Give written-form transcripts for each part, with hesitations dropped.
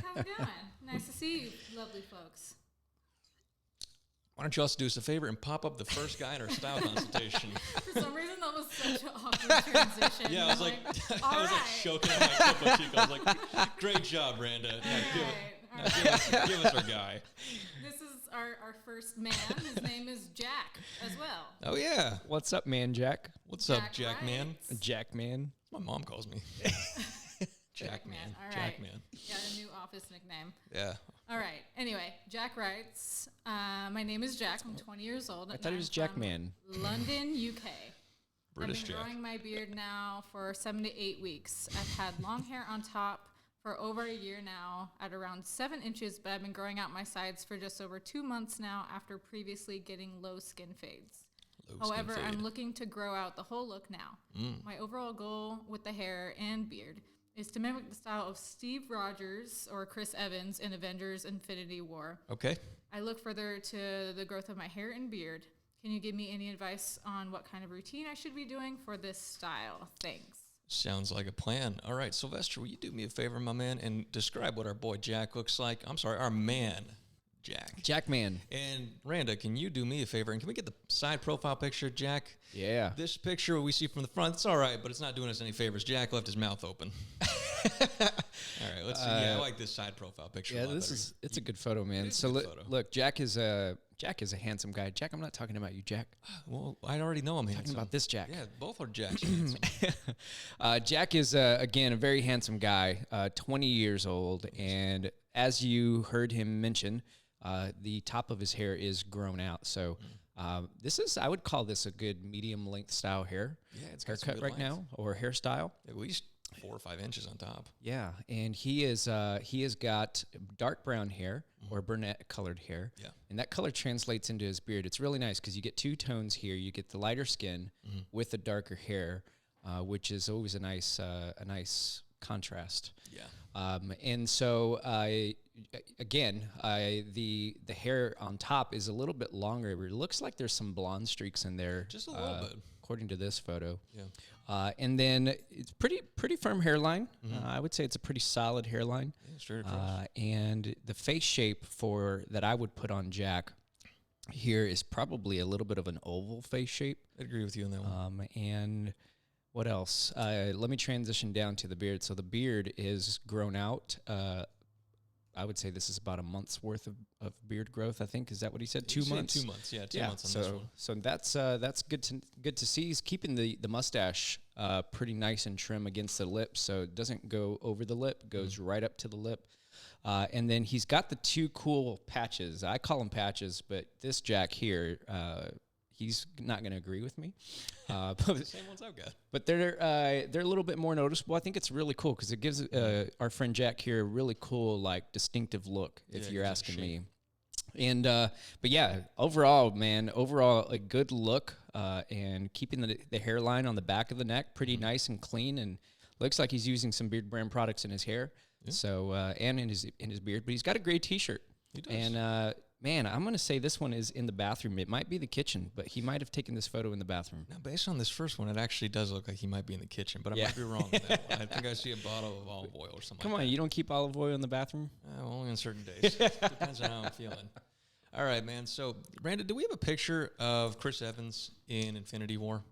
how's it going? Nice to see you, lovely folks. Why don't you also do us a favor and pop up the first guy in our style consultation? For some reason, that was such an awkward transition. Yeah, I was like, all I was right. like choking on my Topo Chico. I was like, great job, Randa. Now, give us our guy. This is our first man. His name is Jack as well. Oh, yeah. What's up, man, Jack? What's up, Jack man? Jack man. My mom calls me. Jack man. All right. Jack man. Got a new office nickname. Yeah. All right. Anyway, Jack writes, my name is Jack. I'm 20 years old. I thought he was Jack man. London, UK. British I've been Jack. growing my beard now for 7 to 8 weeks. I've had long hair on top for over a year now at around 7 inches, but I've been growing out my sides for just over 2 months now after previously getting low skin fades. However, I'm looking to grow out the whole look now. My overall goal with the hair and beard is to mimic the style of Steve Rogers or Chris Evans in Avengers Infinity War. Okay. I look further to the growth of my hair and beard. Can you give me any advice on what kind of routine I should be doing for this style? Thanks. Sounds like a plan. All right, Sylvester, will you do me a favor, my man, and describe what our boy Jack looks like? I'm sorry, our man, Jack. Jack man. And Randa, can you do me a favor? And can we get the side profile picture, Jack? Yeah. This picture we see from the front, it's all right, but it's not doing us any favors. Jack left his mouth open. All right, let's see. Yeah, I like this side profile picture. Yeah, it's a good photo, man. So look, Jack is a handsome guy. Jack, I'm not talking about you, Jack. Well, I already know I'm handsome. Talking about this Jack. Yeah, both are Jacks handsome. Jack is, again, a very handsome guy, 20 years old. And as you heard him mention, the top of his hair is grown out. So this is, I would call this a good medium length style hair. Yeah, it's got some haircut good right length. now, or hairstyle. At least 4 or 5 inches on top. Yeah, and he has got dark brown hair or brunette colored hair. Yeah. And that color translates into his beard. It's really nice because you get 2 tones here. You get the lighter skin with the darker hair, which is always a nice contrast. Yeah. And so the hair on top is a little bit longer. It looks like there's some blonde streaks in there. Just a little bit. According to this photo. Yeah. And then it's pretty firm hairline. I would say it's a pretty solid hairline. Yeah, straight across. And the face shape that I would put on Jack here is probably a little bit of an oval face shape. I agree with you on that one. And what else? Let me transition down to the beard. So the beard is grown out. I would say this is about a month's worth of beard growth. I think, is that what he said? 2 months. 2 months. Yeah, 2 months on this one. So that's good to see. He's keeping the mustache pretty nice and trim against the lip, so it doesn't go over the lip. It goes right up to the lip. And then he's got the 2 cool patches. I call them patches, but this Jack here, he's not going to agree with me. But the same ones I've got. But they're a little bit more noticeable. I think it's really cool because it gives our friend Jack here a really cool, like, distinctive look, if you're asking me. And but yeah, overall, a good look, and keeping the hairline on the back of the neck pretty nice and clean, and looks like he's using some Beardbrand products in his hair, so and in his beard. But he's got a gray T-shirt. He does. And man, I'm gonna say this one is in the bathroom. It might be the kitchen, but he might have taken this photo in the bathroom. Now, based on this first one, it actually does look like he might be in the kitchen, but I might be wrong with that one. I think I see a bottle of olive oil or something. Come on, you don't keep olive oil in the bathroom? Only on certain days. Depends on how I'm feeling. All right, man. So, Randa, do we have a picture of Chris Evans in Infinity War?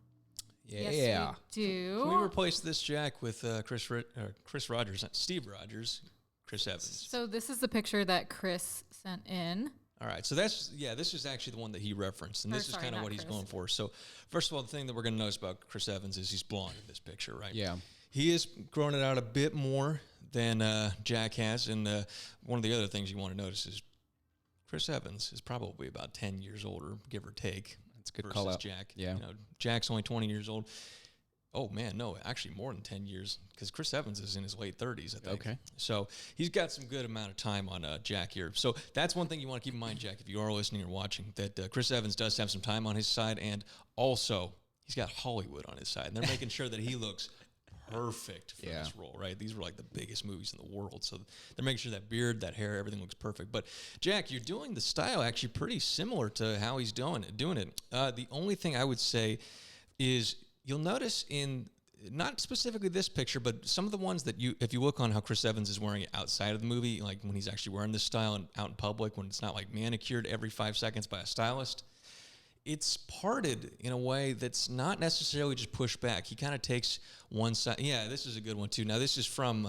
Yes, we do. Can we replace this Jack with Chris Rogers, Steve Rogers, Chris Evans? So this is the picture that Chris sent in. All right, so this is actually the one that he referenced, and this is kind of what he's going for. So, first of all, the thing that we're going to notice about Chris Evans is he's blonde in this picture, right? Yeah. He is growing it out a bit more than Jack has, and one of the other things you want to notice is Chris Evans is probably about 10 years older, give or take. That's a good versus call out. Jack. Yeah. Jack's only 20 years old. Oh, man, no, actually more than 10 years because Chris Evans is in his late 30s, I think. Okay. So he's got some good amount of time on Jack here. So that's one thing you want to keep in mind, Jack, if you are listening or watching, that Chris Evans does have some time on his side, and also he's got Hollywood on his side, and they're making sure that he looks perfect for this role, right? These were like the biggest movies in the world, so they're making sure that beard, that hair, everything looks perfect. But Jack, you're doing the style actually pretty similar to how he's doing it. The only thing I would say is you'll notice in not specifically this picture, but some of the ones that if you look on how Chris Evans is wearing it outside of the movie, like when he's actually wearing this style and out in public, when it's not like manicured every 5 seconds by a stylist, it's parted in a way that's not necessarily just pushed back. He kind of takes one side. Yeah, this is a good one too. Now this is from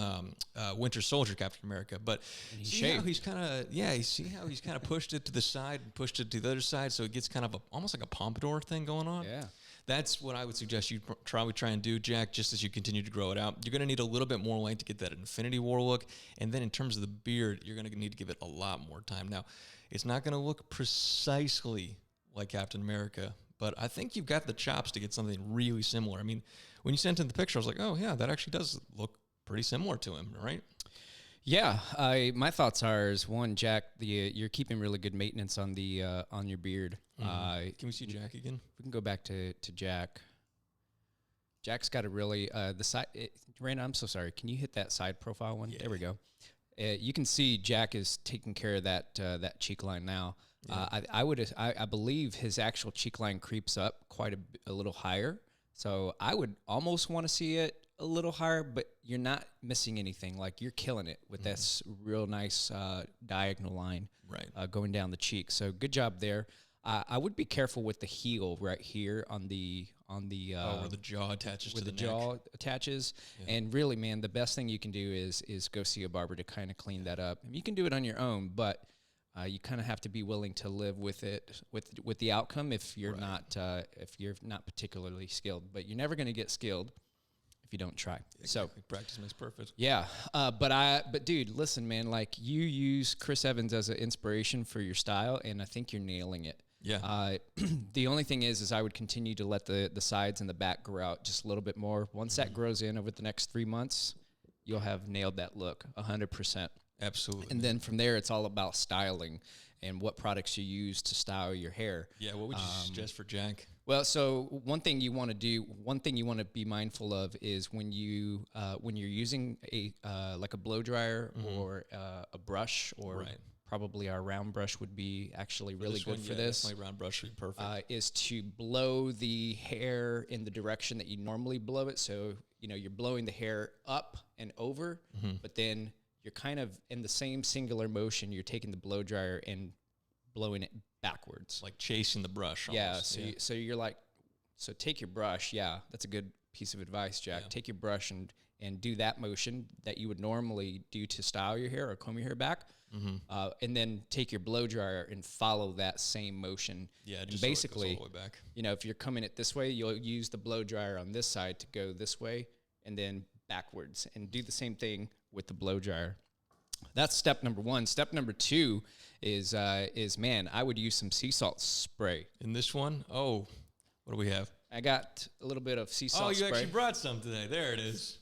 Winter Soldier, Captain America, but see how he's kind of pushed it to the side and pushed it to the other side, so it gets kind of almost like a pompadour thing going on. Yeah. That's what I would suggest you probably try and do, Jack, just as you continue to grow it out. You're going to need a little bit more length to get that Infinity War look. And then in terms of the beard, you're going to need to give it a lot more time. Now, it's not going to look precisely like Captain America, but I think you've got the chops to get something really similar. I mean, when you sent in the picture, I was like, oh, yeah, that actually does look pretty similar to him, right? Yeah, my thoughts are is one, Jack, you're keeping really good maintenance on your beard. Mm-hmm. Can we see Jack again? We can go back to Jack. Jack's got a really the side. Randa, I'm so sorry. Can you hit that side profile one? Yeah. There we go. You can see Jack is taking care of that cheek line now. Yeah. I believe his actual cheek line creeps up quite a little higher. So I would almost want to see it a little higher, but you're not missing anything. Like, you're killing it with this real nice diagonal line going down the cheek. So good job there. I would be careful with the heel right here on the where the jaw attaches to the neck. Jaw attaches. Yeah. And really, man, the best thing you can do is go see a barber to kind of clean that up. You can do it on your own, but you kind of have to be willing to live with it, with the outcome if you're not particularly skilled. But you're never going to get skilled if you don't try. Exactly. So practice makes perfect. Yeah. But dude, listen, man, like, you use Chris Evans as an inspiration for your style, and I think you're nailing it. Yeah. The only thing is I would continue to let the sides and the back grow out just a little bit more. Once that grows in over the next 3 months, you'll have nailed that look 100%. Absolutely. And then from there, it's all about styling and what products you use to style your hair. Yeah. What would you suggest for Jack? Well, so one thing you want to be mindful of is when you're using like a blow dryer or a brush, or probably our round brush would be actually really good for this. Definitely round brush would be perfect. Is to blow the hair in the direction that you normally blow it. So, you're blowing the hair up and over, but then you're kind of in the same singular motion. You're taking the blow dryer and blowing it backwards, like chasing the brush. Almost. Yeah. So you're like, so take your brush. Yeah, that's a good piece of advice, Jack. Yeah. Take your brush and do that motion that you would normally do to style your hair or comb your hair back. And then take your blow dryer and follow that same motion. Yeah, and just basically, so it goes all the way back. If you're coming it this way, you'll use the blow dryer on this side to go this way and then backwards, and do the same thing with the blow dryer. That's step number 1. Step number 2 is man, I would use some sea salt spray. In this one? Oh, what do we have? I got a little bit of sea salt spray. Oh, you actually brought some today. There it is.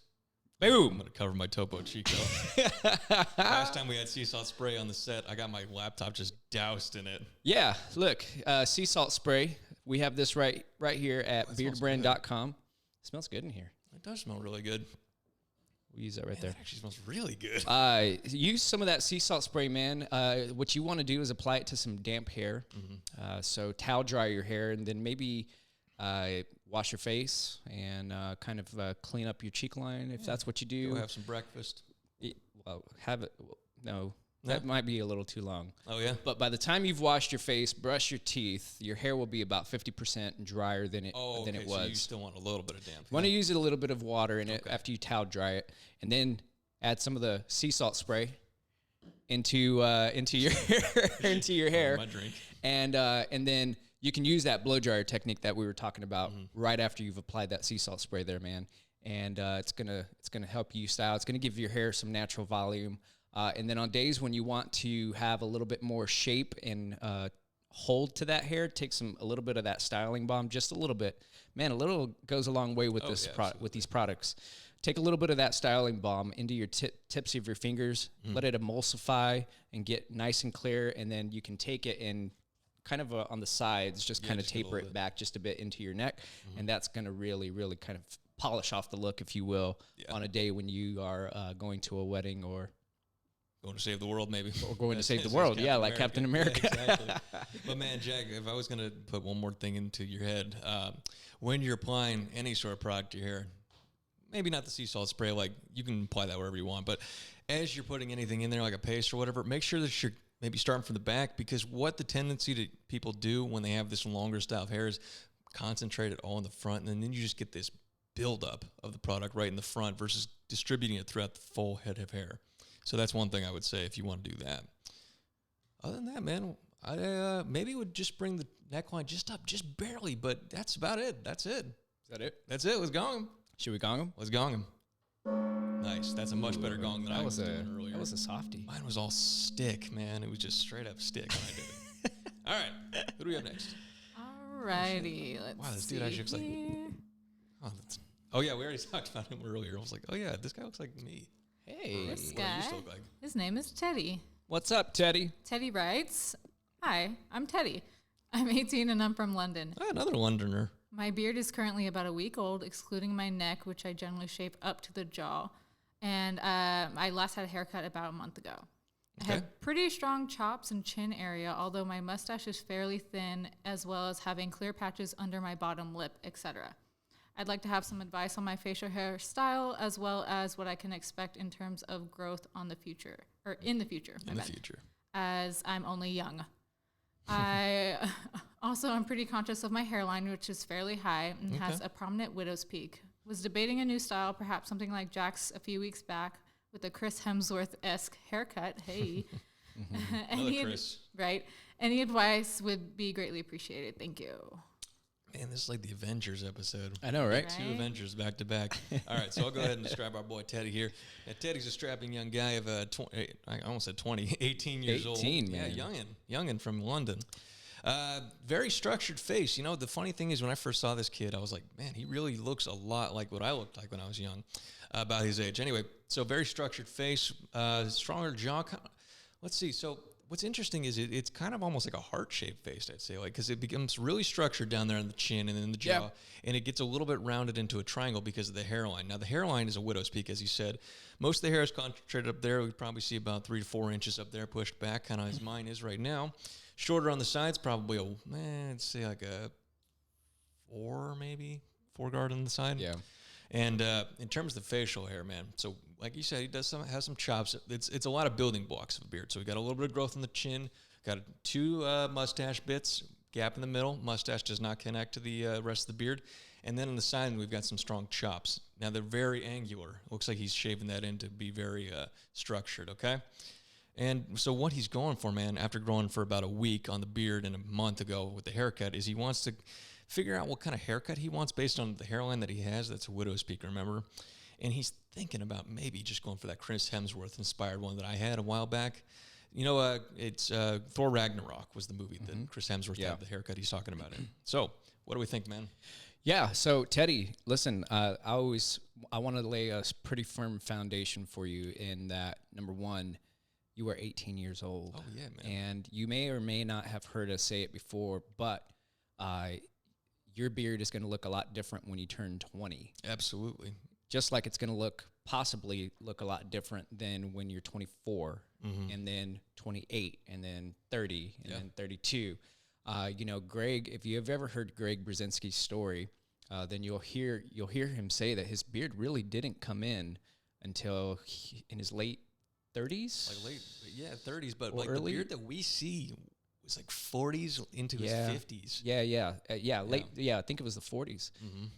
Boom. I'm going to cover my Topo Chico. Last time we had sea salt spray on the set, I got my laptop just doused in it. Yeah, look, sea salt spray. We have this right here at beardbrand.com. It smells good in here. It does smell really good. We'll use that right there. It actually smells really good. Use some of that sea salt spray, man. What you want to do is apply it to some damp hair. So towel dry your hair, and then maybe wash your face and kind of clean up your cheek line if that's what you do. Go have some breakfast. Have it. No. That might be a little too long. Oh, yeah? But by the time you've washed your face, brushed your teeth, your hair will be about 50% drier than it was. So you still want a little bit of damp. You want to use a little bit of water in it after you towel dry it, and then add some of the sea salt spray into your hair. My drink. And then you can use that blow dryer technique that we were talking about right after you've applied that sea salt spray there, man. And it's gonna help you style. It's gonna give your hair some natural volume. And then on days when you want to have a little bit more shape and hold to that hair, take a little bit of that styling balm, just a little bit. Man, a little goes a long way with with these products. Take a little bit of that styling balm into your tips of your fingers, let it emulsify and get nice and clear, and then you can take it and kind of on the sides, just kind of taper it back just a bit into your neck, and that's going to really, really kind of polish off the look, if you will, on a day when you are going to a wedding or going to save the world, maybe. Or going to save the world, like Captain America. Yeah, exactly. But, man, Jack, if I was going to put one more thing into your head, when you're applying any sort of product to your hair, maybe not the sea salt spray, like you can apply that wherever you want, but as you're putting anything in there, like a paste or whatever, make sure that you're maybe starting from the back, because what the tendency to people do when they have this longer style of hair is concentrate it all in the front, and then you just get this buildup of the product right in the front versus distributing it throughout the full head of hair. So that's one thing I would say if you want to do that. Other than that, man, I maybe would just bring the neckline just up, just barely, but that's about it. That's it. Is that it? That's it. Let's gong him. Should we gong him? Let's gong him. Nice. That's a much better gong than I was doing earlier. That was a softie. Mine was all stick, man. It was just straight up stick when I did it. All right. Who do we have next? Alrighty. Let's Wow, this see dude actually looks like... here. Oh, yeah, we already talked about him earlier. I was like, oh, yeah, this guy looks like me. Hey. This What guy, I used to look like. his name is Teddy. What's up, Teddy? Teddy writes, "Hi, I'm Teddy. I'm 18 and I'm from London. Ah, another Londoner. My beard is currently about a week old, excluding my neck, which I generally shape up to the jaw. And I last had a haircut about a month ago. I Okay. have pretty strong chops and chin area, although my mustache is fairly thin, as well as having clear patches under my bottom lip, etc. I'd like to have some advice on my facial hair style, as well as what I can expect in terms of growth on the future, or in the future, In the future. as I'm only young. I also am pretty conscious of my hairline, which is fairly high and has a prominent widow's peak. Was debating a new style, perhaps something like Jack's a few weeks back with a Chris Hemsworth-esque haircut. Hey. Another Chris. Right. Any advice would be greatly appreciated. Thank you. Man, this is like the Avengers episode. I know, right? Two Avengers back to back. All right, so I'll go ahead and describe our boy Teddy here. Yeah, Teddy's a strapping young guy of I almost said 20, 18 years old. 18, man. Yeah, youngin from London. Very structured face. You know, the funny thing is when I first saw this kid, I was like, man, he really looks a lot like what I looked like when I was young, about his age. Anyway, so very structured face, stronger jaw. Let's see. So what's interesting is it's kind of almost like a heart-shaped face, I'd say, like because it becomes really structured down there in the chin and in the jaw, and it gets a little bit rounded into a triangle because of the hairline. Now, the hairline is a widow's peak, as you said. Most of the hair is concentrated up there. We probably see about 3 to 4 inches up there pushed back, kind of as mine is right now. Shorter on the sides, probably I'd say like a 4 guard on the side. Yeah. And in terms of the facial hair, man, so like you said, he does have some chops. It's a lot of building blocks of a beard. So we got a little bit of growth in the chin, got 2 mustache bits, gap in the middle. Mustache does not connect to the rest of the beard. And then on the side, we've got some strong chops. Now they're very angular. Looks like he's shaving that in to be very structured, okay? And so what he's going for, man, after growing for about a week on the beard and a month ago with the haircut, is he wants to figure out what kind of haircut he wants based on the hairline that he has. That's a widow's peak, remember? And he's thinking about maybe just going for that Chris Hemsworth-inspired one that I had a while back. You know, it's Thor Ragnarok was the movie that Chris Hemsworth had the haircut he's talking about in. So what do we think, man? Yeah. So Teddy, listen, I want to lay a pretty firm foundation for you in that, number one, you are 18 years old. Oh, yeah, man. And you may or may not have heard us say it before, but your beard is going to look a lot different when you turn 20. Absolutely. Just like it's going to possibly look a lot different than when you're 24 and then 28 and then 30 and then 32. You know, Greg, if you have ever heard Greg Brzezinski's story, then you'll hear him say that his beard really didn't come in until in his late 30s. Like late, 30s, but Or like early? the beard that we see was like 40s into his 50s. I think it was the 40s,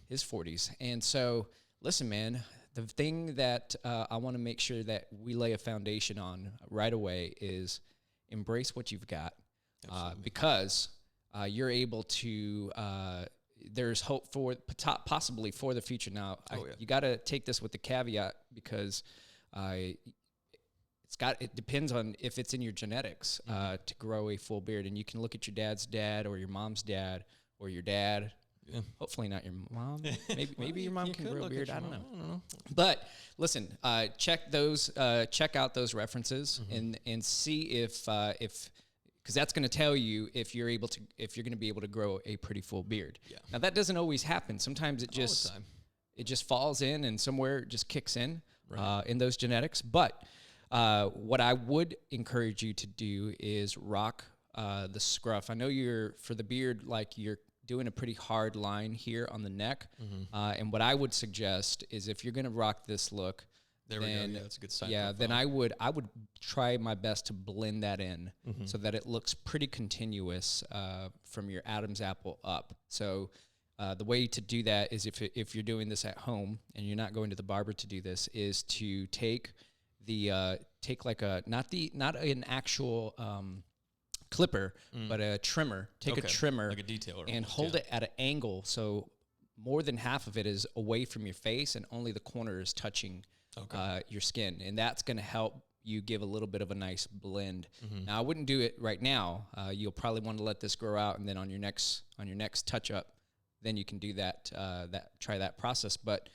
his 40s. And so, listen, man, the thing that I want to make sure that we lay a foundation on right away is embrace what you've got, because you're able to. There's hope for possibly for the future. Now, you got to take this with the caveat because it depends on if it's in your genetics to grow a full beard, and you can look at your dad's dad or your mom's dad or your dad. Yeah. Hopefully not your mom. Maybe your mom can grow a beard. I don't know. But listen, check out those references and see if because that's going to tell you if you're going to be able to grow a pretty full beard. Yeah. Now that doesn't always happen. Sometimes it just falls in and somewhere it just kicks in in those genetics. But what I would encourage you to do is rock the scruff. I know for the beard, like you're doing a pretty hard line here on the neck. And what I would suggest is if you're going to rock this look, there we go. Yeah, that's a good side. Yeah, then I would try my best to blend that in so that it looks pretty continuous from your Adam's apple up. So the way to do that is if you're doing this at home and you're not going to the barber to do this, is to take like a not an actual clipper, but a trimmer. Take a trimmer, like a detailer, and hold it at an angle so more than half of it is away from your face and only the corner is touching your skin, and that's going to help you give a little bit of a nice blend. Now, I wouldn't do it right now. You'll probably want to let this grow out, and then on your next touch up, then you can do that. Try that process. But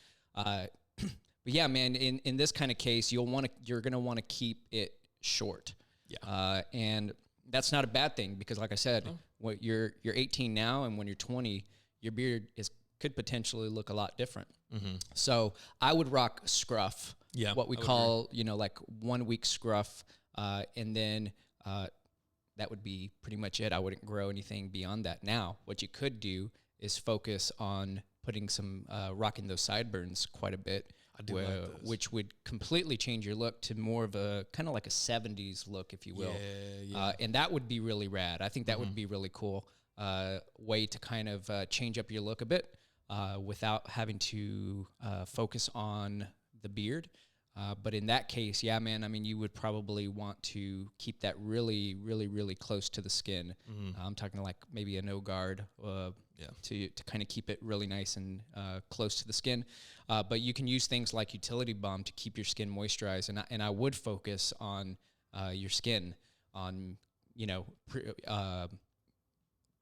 yeah, man, in this kind of case, you're going to want to keep it short. Yeah, and that's not a bad thing because, like I said, what you're 18 now, and when you're 20, your beard could potentially look a lot different. So I would rock scruff, what we call, like 1 week scruff. And then that would be pretty much it. I wouldn't grow anything beyond that. Now, what you could do is focus on putting rocking those sideburns quite a bit, which would completely change your look to more of a kind of like a 70s look, if you will. And that would be really rad. I think that would be really cool way to kind of change up your look a bit. Without having to focus on the beard. But in that case, yeah, man, I mean, you would probably want to keep that really, really, really close to the skin. I'm talking like maybe a no guard to kind of keep it really nice and close to the skin. But you can use things like utility balm to keep your skin moisturized. And I would focus on your skin, on,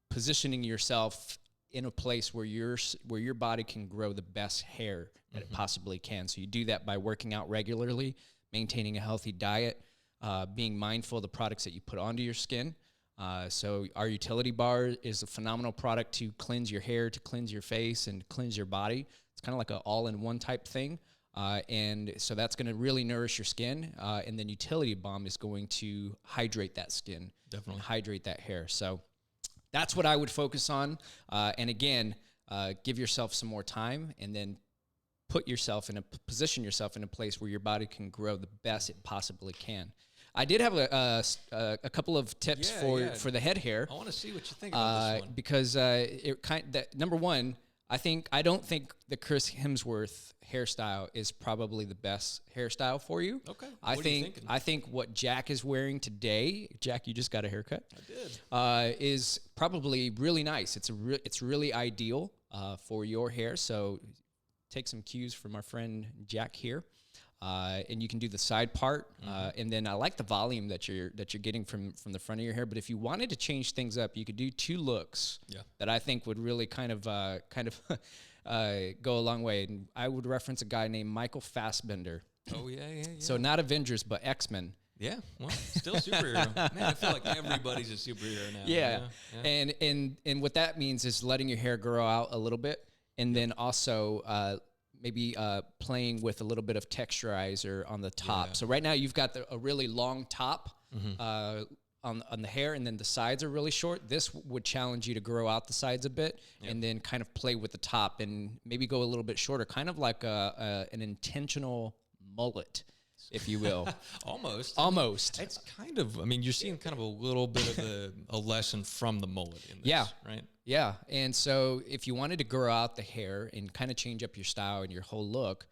positioning yourself in a place where your body can grow the best hair that it possibly can. So you do that by working out regularly, maintaining a healthy diet, being mindful of the products that you put onto your skin. So our utility bar is a phenomenal product to cleanse your hair, to cleanse your face, and cleanse your body. It's kind of like an all-in-one type thing. And so that's going to really nourish your skin. And then utility balm is going to hydrate that skin. Definitely. Hydrate that hair. So that's what I would focus on. And again, give yourself some more time and then position yourself in a place where your body can grow the best it possibly can. I did have a couple of tips for the head hair. I want to see what you think about this one. Because number one, I don't think the Chris Hemsworth hairstyle is probably the best hairstyle for you. Okay. I think what Jack is wearing today, Jack, you just got a haircut. I did. Is probably really nice. It's really ideal for your hair. So take some cues from our friend Jack here. And you can do the side part, and then I like the volume that you're getting from the front of your hair. But if you wanted to change things up, you could do two looks that I think would really kind of go a long way. And I would reference a guy named Michael Fassbender. Oh yeah. So not Avengers, but X-Men. Yeah, well, still superhero. Man, I feel like everybody's a superhero now. Yeah. And what that means is letting your hair grow out a little bit, and then also maybe playing with a little bit of texturizer on the top. Yeah. So right now you've got a really long top on the hair, and then the sides are really short. This would challenge you to grow out the sides a bit, and then kind of play with the top and maybe go a little bit shorter, kind of like an intentional mullet, if you will. Almost. It's kind of, I mean, you're seeing kind of a little bit of a lesson from the mullet in this, right? Yeah, and so if you wanted to grow out the hair and kind of change up your style and your whole look,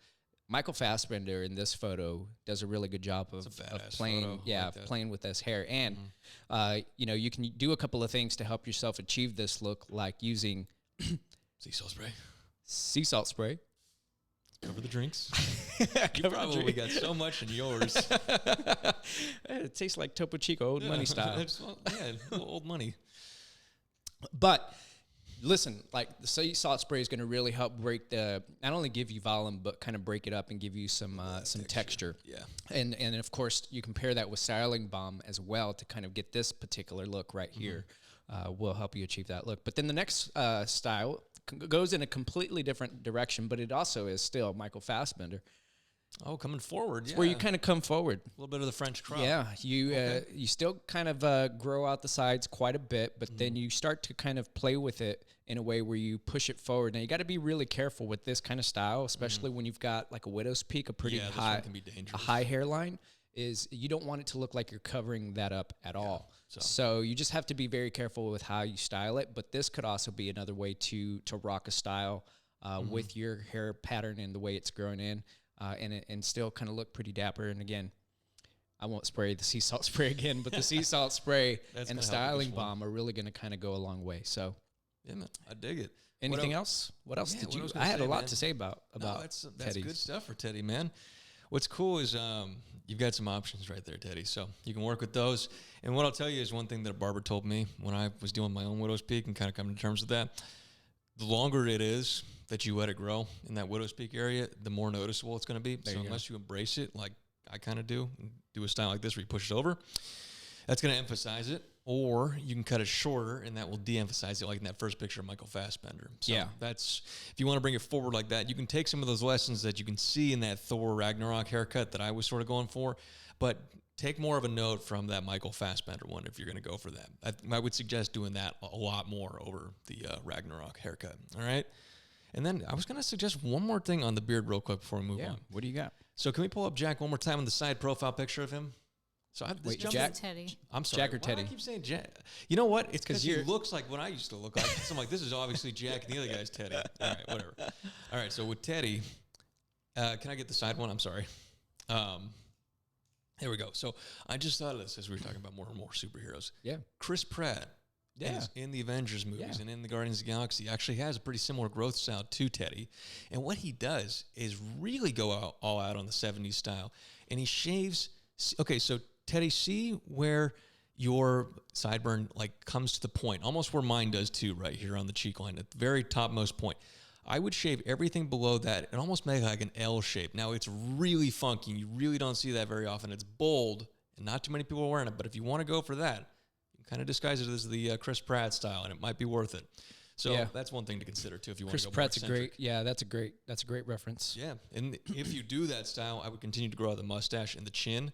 Michael Fassbender in this photo does a really good job of playing, playing with this hair. And you can do a couple of things to help yourself achieve this look, like using sea salt spray. Cover the drinks. You probably got so much in yours. It tastes like Topo Chico, old money style. Old money. But listen, like the sea salt spray is going to really help not only give you volume, but kind of break it up and give you some texture. Yeah. And of course, you can pair that with styling balm as well to kind of get this particular look right here. Will help you achieve that look. But then the next style goes in a completely different direction, but it also is still Michael Fassbender. Oh, coming forward. It's yeah. where you kind of come forward. A little bit of the French crop. Yeah, you still kind of grow out the sides quite a bit, but then you start to kind of play with it in a way where you push it forward. Now, you got to be really careful with this kind of style, especially when you've got like a widow's peak, a pretty this high, one can be dangerous. a high hairline. Is you don't want it to look like you're covering that up at all. So you just have to be very careful with how you style it. But this could also be another way to rock a style with your hair pattern and the way it's growing in, and still kind of look pretty dapper. And again, I won't spray the sea salt spray again, but the sea salt spray and the styling balm are really going to kind of go a long way. So, yeah, man, I dig it. Anything else? What else did you? I had a lot to say about that's Teddy's. good stuff for Teddy, man. What's cool is you've got some options right there, Teddy. So you can work with those. And what I'll tell you is one thing that a barber told me when I was doing my own widow's peak and kind of coming to terms with that. The longer it is that you let it grow in that widow's peak area, the more noticeable it's going to be. So unless you embrace it, like I kind of do a style like this where you push it over, that's going to emphasize it. Or you can cut it shorter, and that will de-emphasize it, like in that first picture of Michael Fassbender. So that's, if you want to bring it forward like that, you can take some of those lessons that you can see in that Thor Ragnarok haircut that I was sort of going for, but take more of a note from that Michael Fassbender one if you're going to go for that. I would suggest doing that a lot more over the Ragnarok haircut. All right? And then I was going to suggest one more thing on the beard real quick before we move on. What do you got? So can we pull up Jack one more time on the side profile picture of him? So Jack, Teddy. I'm sorry. Jack or Teddy? Why do I keep saying Jack? You know what? It's because he looks like what I used to look like. So I'm like, this is obviously Jack, and the other guy's Teddy. All right, whatever. All right, so with Teddy, can I get the side one? I'm sorry. Here we go. So I just thought of this as we were talking about more and more superheroes. Yeah. Chris Pratt is in the Avengers movies and in the Guardians of the Galaxy actually has a pretty similar growth style to Teddy. And what he does is really go all out on the 70s style. And he shaves. Okay, so Teddy, see where your sideburn like comes to the point, almost where mine does too, right here on the cheek line, at the very topmost point. I would shave everything below that and almost make like an L shape. Now, it's really funky. You really don't see that very often. It's bold, and not too many people are wearing it. But if you want to go for that, you can kind of disguise it as the Chris Pratt style, and it might be worth it. So that's one thing to consider too if you want to go Pratt's more eccentric. that's a great reference. Yeah, and if you do that style, I would continue to grow out the mustache and the chin.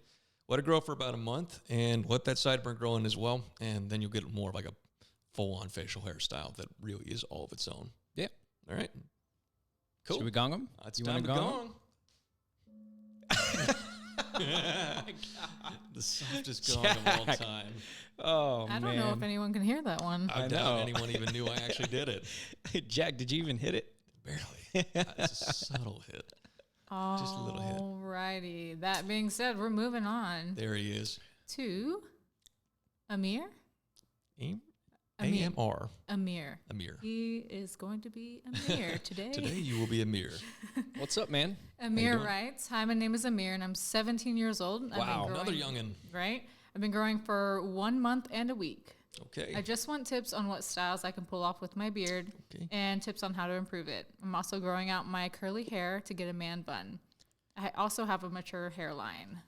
Let it grow for about a month, and let that sideburn grow in as well, and then you'll get more of like a full-on facial hairstyle that really is all of its own. Yeah. All right. Cool. Should we gong them? It's time to gong. The softest gong of all time. Oh, I don't know if anyone can hear that one. I doubt anyone even knew I actually did it. Jack, did you even hit it? Barely. It's a subtle hit. Just a little hit. Alrighty. That being said, we're moving on There he is. to Amir. A-M-R. Amir. Amir. He is going to be Amir today. Today you will be Amir. What's up, man? Amir writes, "Hi, my name is Amir, and I'm 17 years old. Wow, another youngin'. Right? I've been growing for 1 month and a week. Okay. I just want tips on what styles I can pull off with my beard and tips on how to improve it. I'm also growing out my curly hair to get a man bun. I also have a mature hairline."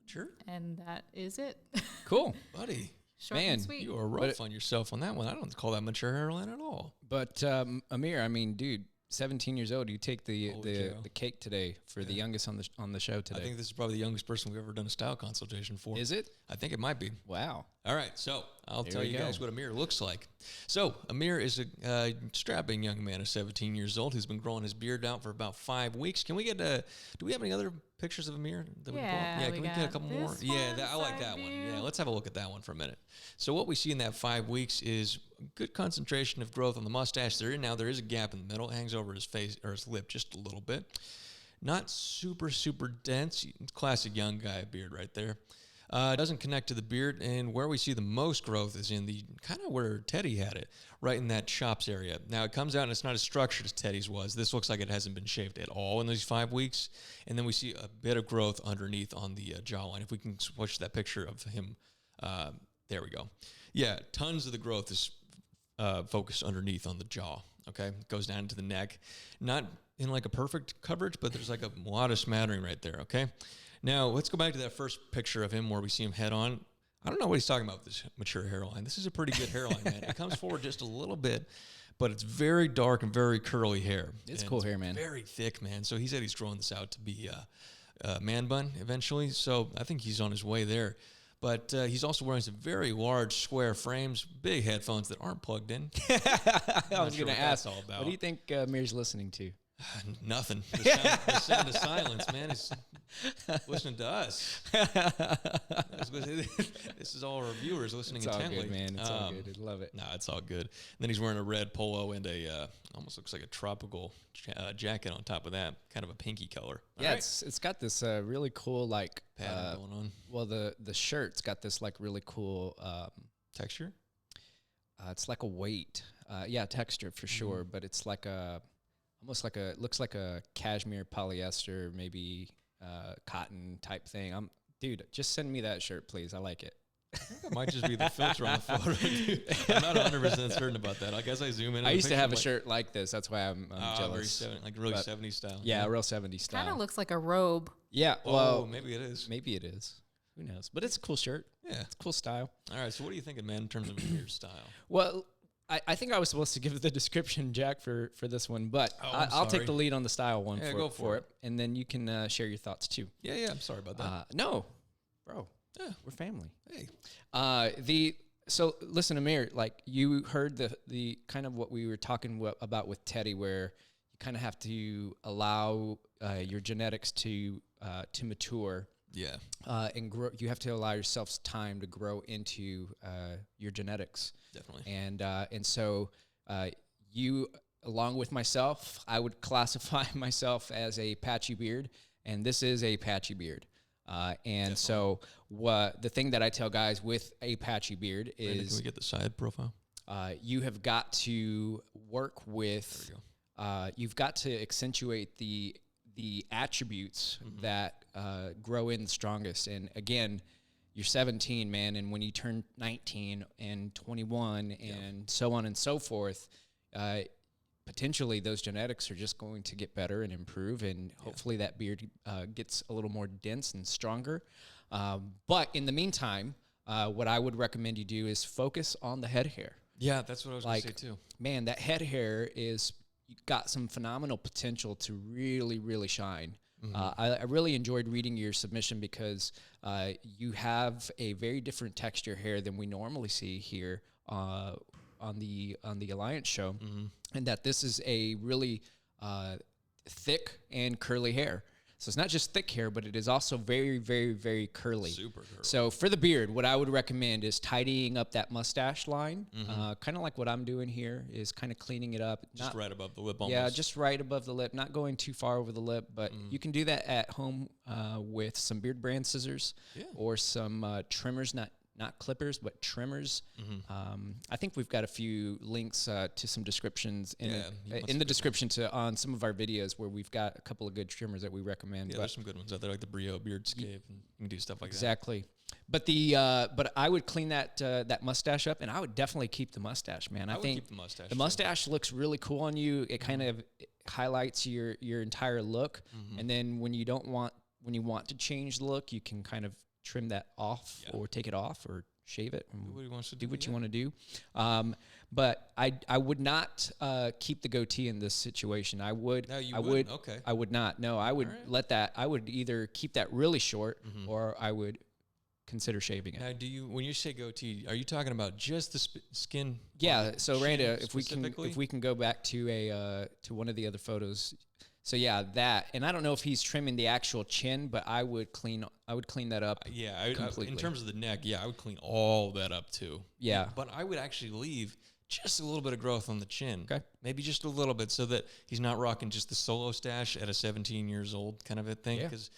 Sure. And that is it. Cool. Buddy. Short Man, and sweet. You are rough on yourself on that one. I don't call that mature hairline at all. But Amir, I mean, dude, 17 years old. You take the cake today for the youngest on the show today. I think this is probably the youngest person we've ever done a style consultation for. Is it? I think it might be. Wow. All right, so I'll There tell we you go. guys what Amir looks like. So Amir is a strapping young man of 17 years old who's been growing his beard out for about 5 weeks. Can we get do we have any other pictures of Amir that we can pull up? Yeah, we can we get a couple got more? this Yeah, one, I like side that one. view. Yeah, let's have a look at that one for a minute. So what we see in that 5 weeks is a good concentration of growth on the mustache. There is a gap in the middle. It hangs over his face or his lip just a little bit. Not super dense. Classic young guy beard right there. Doesn't connect to the beard, and where we see the most growth is in the kind of where Teddy had it, right in that chops area. Now it comes out and it's not as structured as Teddy's was. This looks like it hasn't been shaved at all in these 5 weeks, and then we see a bit of growth underneath on the jawline. If we can switch that picture of him, there we go. Yeah, tons of the growth is focused underneath on the jaw. Okay, it goes down into the neck, not in like a perfect coverage, but there's like a lot of smattering right there. Okay. Now, let's go back to that first picture of him where we see him head on. I don't know what he's talking about with this mature hairline. This is a pretty good hairline, man. It comes forward just a little bit, but it's very dark and very curly hair. It's And cool hair, man. Very thick, man. So he said he's growing this out to be a man bun eventually. So I think he's on his way there. But he's also wearing some very large square frames, big headphones that aren't plugged in. I was sure going to what ask, that's all about. what do you think Mir's listening to? Nothing. The sound of silence, man. Is listening to us. This is all our viewers listening It's intently. all good, man. It's all good. I love it. Nah, it's all good. And then he's wearing a red polo and a almost looks like a tropical jacket on top of that, kind of a pinky color. Yeah, it's got this really cool like Pattern going on. Well, the shirt's got this like really cool Texture. It's like a weight, texture for sure, but it's like almost like looks like a cashmere polyester, maybe cotton type thing. Dude, just send me that shirt, please. I like it. I think that might just be the filter on the photo, dude. I'm not 100% certain about that. I guess I zoom in. I used to have a shirt like this. That's why I'm jealous. Really 70s style. Yeah, real 70s style. Kind of looks like a robe. Yeah, well, maybe it is. Maybe it is. Who knows? But it's a cool shirt. Yeah. It's a cool style. All right, so what are you thinking, man, in terms of your style? Well, I think I was supposed to give the description, Jack, for this one, but I'll take the lead on the style one for it, and then you can share your thoughts too. Yeah, I'm sorry about that. No, bro. Yeah, we're family. Hey. So listen, Amir, like you heard the kind of what we were talking about with Teddy, where you kind of have to allow your genetics to mature. Yeah. And grow. You have to allow yourself time to grow into your genetics. Definitely. And so you, along with myself, I would classify myself as a patchy beard, and this is a patchy beard. And so what the thing that I tell guys with a patchy beard is, can we get the side profile? You have got to work with, you've got to accentuate the attributes that grow in the strongest. And again, you're 17, man, and when you turn 19 and 21 and so on and so forth, potentially those genetics are just going to get better and improve, and hopefully that beard gets a little more dense and stronger. But in the meantime, what I would recommend you do is focus on the head hair. Yeah, that's what I was going to say too. Man, that head hair is got some phenomenal potential to really, really shine. I really enjoyed reading your submission because you have a very different texture hair than we normally see here on the Alliance show, and that this is a really thick and curly hair. So it's not just thick hair, but it is also very, very, very curly. Super curly. So for the beard, what I would recommend is tidying up that mustache line, kind of like what I'm doing here, is kind of cleaning it up. Just right above the lip almost. Yeah, just right above the lip, not going too far over the lip, but you can do that at home with some Beardbrand scissors or some trimmers, not clippers, but trimmers. I think we've got a few links to some descriptions in the description on some of our videos where we've got a couple of good trimmers that we recommend. Yeah, there's some good ones out there, like the Brio Beardscape. And you can do stuff like that. Exactly. But but I would clean that mustache up, and I would definitely keep the mustache, man. I think keep the mustache. The mustache looks really cool on you. It kind of highlights your entire look, and then when you want to change the look, you can kind of trim that off or take it off or shave it. Do what he wants to do. What you want to do. But I would not keep the goatee in this situation. I would. No, you I wouldn't? would. Okay. I would not. No, I would let that. I would either keep that really short or I would consider shaving it. Now, when you say goatee, are you talking about just the skin? Yeah. So Randa, if we can go back to one of the other photos. So yeah, that, and I don't know if he's trimming the actual chin, but I would clean that up. Completely. In terms of the neck, I would clean all that up too. Yeah. But I would actually leave just a little bit of growth on the chin. Okay. Maybe just a little bit, so that he's not rocking just the solo stash at a 17 years old kind of a thing. Because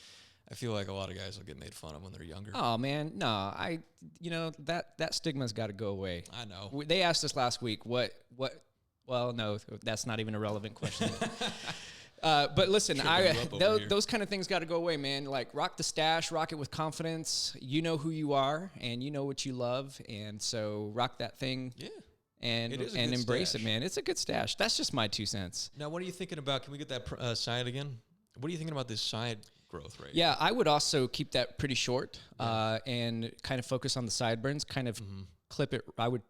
I feel like a lot of guys will get made fun of when they're younger. Oh man, no, that stigma's got to go away. I know. They asked us last week what. Well, no, that's not even a relevant question. But listen, those kind of things got to go away, man. Like, rock the stash, rock it with confidence. You know who you are, and you know what you love, and so rock that thing. Yeah. And embrace it, man. It's a good stash. That's just my 2 cents. Now, what are you thinking about? Can we get that side again? What are you thinking about this side growth rate? Yeah, I would also keep that pretty short and kind of focus on the sideburns. Kind of clip it. I would,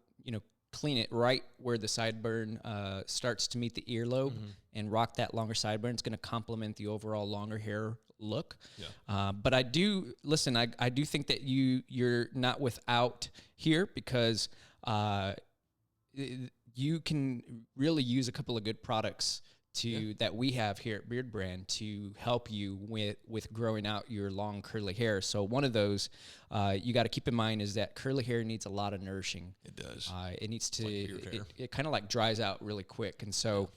clean it right where the sideburn starts to meet the earlobe and rock that longer sideburn. It's going to complement the overall longer hair look. Yeah. But I do think that you're not without here, because you can really use a couple of good products that we have here at Beardbrand to help you with growing out your long curly hair. So one of those you got to keep in mind is that curly hair needs a lot of nourishing. It does. It needs to, it kind of like dries out really quick. And so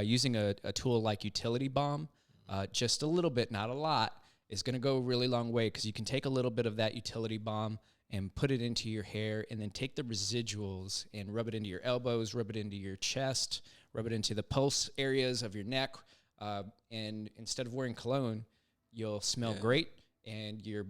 using a tool like Utility Balm, just a little bit, not a lot, is going to go a really long way, because you can take a little bit of that Utility Balm and put it into your hair, and then take the residuals and rub it into your elbows, rub it into your chest, rub it into the pulse areas of your neck, and instead of wearing cologne, you'll smell great, and your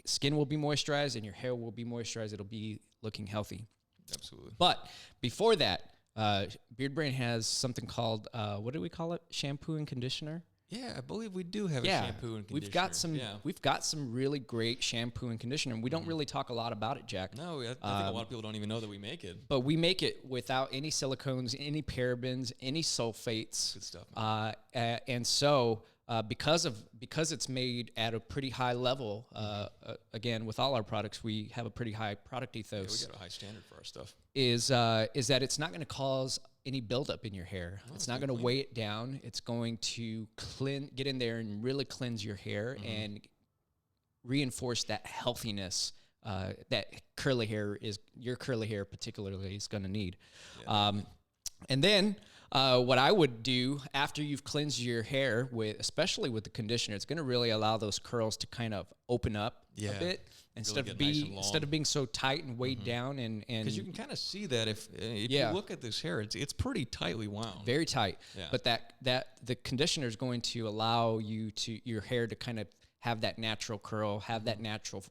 skin will be moisturized, and your hair will be moisturized. It'll be looking healthy. Absolutely. But before that, Beardbrand has something called, what do we call it? Shampoo and conditioner? Yeah, I believe we do have a shampoo and conditioner. We've got some really great shampoo and conditioner, and we don't really talk a lot about it, Jack. No, I think a lot of people don't even know that we make it. But we make it without any silicones, any parabens, any sulfates. Good stuff. And so because it's made at a pretty high level, again, with all our products, we have a pretty high product ethos. Yeah, we got a high standard for our stuff. Is that it's not going to cause any buildup in your hair. It's not going to weigh it down. It's going to get in there and really cleanse your hair and reinforce that healthiness that your curly hair particularly is going to need. Yeah. And then what I would do after you've cleansed your hair, especially with the conditioner, it's going to really allow those curls to kind of open up a bit. Instead of being so tight and weighed down, and because you can kind of see that if you look at this hair, it's pretty tightly wound, very tight. Yeah. But that the conditioner is going to allow your hair to kind of have that natural curl, have that natural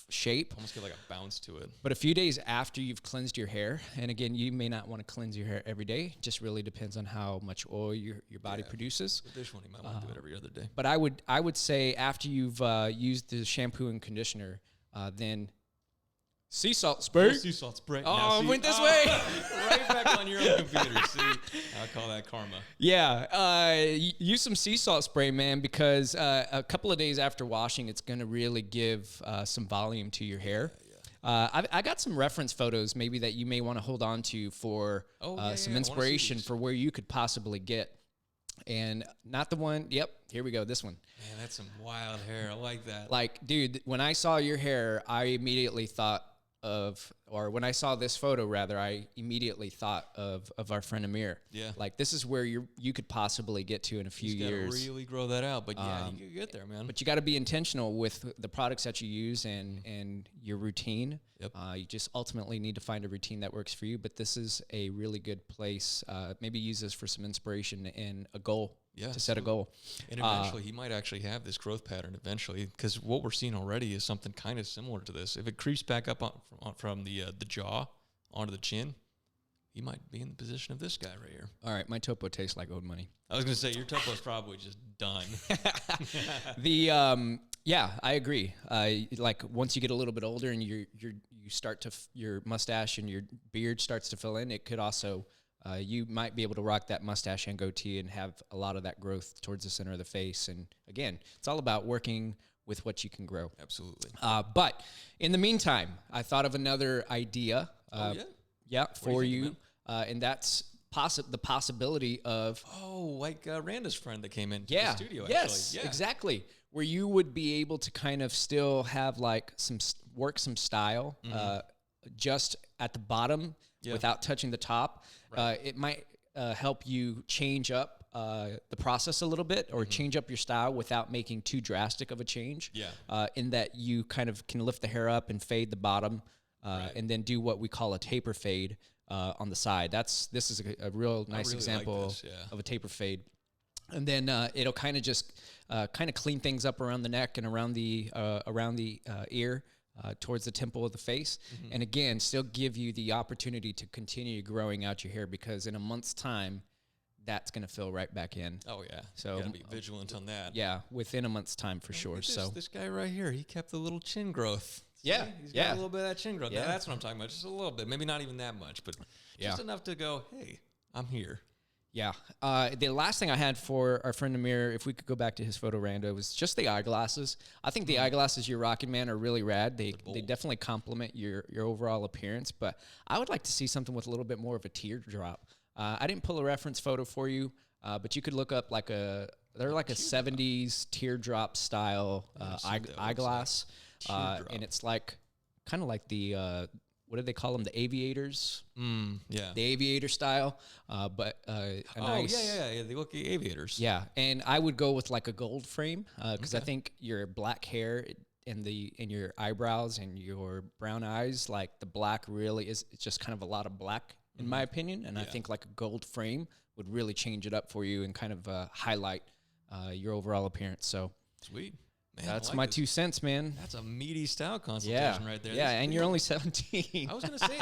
shape. Almost get like a bounce to it. But a few days after you've cleansed your hair, and again, you may not want to cleanse your hair every day. Just really depends on how much oil your body produces. With this one, you might want to do it every other day. But I would say after you've used the shampoo and conditioner, then sea salt spray. Sea salt spray. Oh, it went this way. Right back on your own computer. See, I'll call that karma. Yeah, use some sea salt spray, man, because a couple of days after washing, it's going to really give some volume to your hair. I got some reference photos maybe that you may want to hold on to for some inspiration for where you could possibly get. And not the one, here we go, this one. Man, that's some wild hair. I like that. Like, dude, when I saw your hair, I immediately thought when I saw this photo, rather, I immediately thought of our friend Amir. Yeah. Like, this is where you could possibly get to in a few years. Gotta really grow that out, but you can get there, man. But you got to be intentional with the products that you use and your routine. Yep. You just ultimately need to find a routine that works for you, but this is a really good place. Maybe use this for some inspiration and a goal. Yeah, to set a goal. And eventually, he might actually have this growth pattern eventually, because what we're seeing already is something kind of similar to this. If it creeps back up from the jaw onto the chin, he might be in the position of this guy right here. All right, my topo tastes like old money. I was going to say, your topo's probably just done. Yeah, I agree. Like, once you get a little bit older and you start to your mustache and your beard starts to fill in, it could also you might be able to rock that mustache and goatee and have a lot of that growth towards the center of the face. And again, it's all about working with what you can grow. Absolutely. But in the meantime, I thought of another idea. For you, and that's the possibility of like Randa's friend that came into the studio. Yes, exactly. Where you would be able to kind of still have like some style, just at the bottom without touching the top. Right. It might help you change up the process a little bit, or change up your style without making too drastic of a change. Yeah. In that you kind of can lift the hair up and fade the bottom, and then do what we call a taper fade on the side. This is a real nice example of a taper fade. And then it'll kind of just clean things up around the neck and around the ear. Towards the temple of the face, and again, still give you the opportunity to continue growing out your hair, because in a month's time, that's going to fill right back in. Oh yeah, so you gotta be vigilant on that. Yeah, within a month's time for sure. So this guy right here, he kept the little chin growth. Yeah, He's got a little bit of that chin growth. Yeah. Now, that's what I'm talking about. Just a little bit. Maybe not even that much, but just enough to go, hey, I'm here. Yeah. The last thing I had for our friend Amir, if we could go back to his photo, Randa, was just the eyeglasses. I think the eyeglasses you're rocking, man, are really rad. They definitely complement your overall appearance, but I would like to see something with a little bit more of a teardrop. I didn't pull a reference photo for you, but you could look up they're like a 70s teardrop style eyeglass. And it's like kind of like the what do they call them? The aviators. Yeah. The aviator style, but nice. Yeah. They look like aviators. Yeah, and I would go with like a gold frame because I think your black hair and your eyebrows and your brown eyes, like the black really is it's just kind of a lot of black in my opinion, and I think like a gold frame would really change it up for you and kind of highlight your overall appearance. So sweet. Man, that's like my this. 2 cents, man. That's a meaty style consultation right there. Yeah, and you're only 17. I was going to say,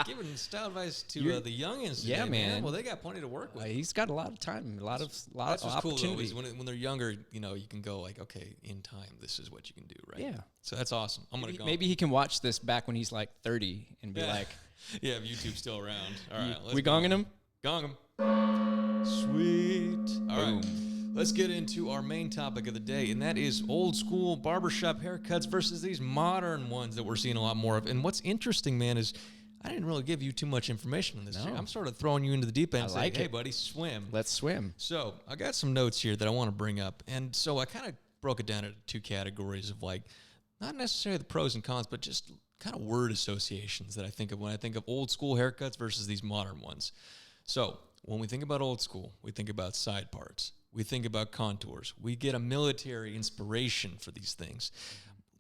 giving style advice to the youngins today, man. Well, they got plenty to work with. He's got a lot of time, a lot of opportunity. Cool, though, is when they're younger, you can go like, okay, in time, this is what you can do, right? Yeah. So that's awesome. I'm going to go. Maybe he can watch this back when he's like 30 and be like. Yeah, if YouTube's still around. All right. We gonging him? Gong him. Sweet. All right. Let's get into our main topic of the day, and that is old school barbershop haircuts versus these modern ones that we're seeing a lot more of. And what's interesting, man, is I didn't really give you too much information on this. No. I'm sort of throwing you into the deep end and saying, hey, buddy, swim. Let's swim. So I got some notes here that I want to bring up. And so I kind of broke it down into 2 categories of like, not necessarily the pros and cons, but just kind of word associations that I think of when I think of old school haircuts versus these modern ones. So when we think about old school, we think about side parts. We think about contours. We get a military inspiration for these things.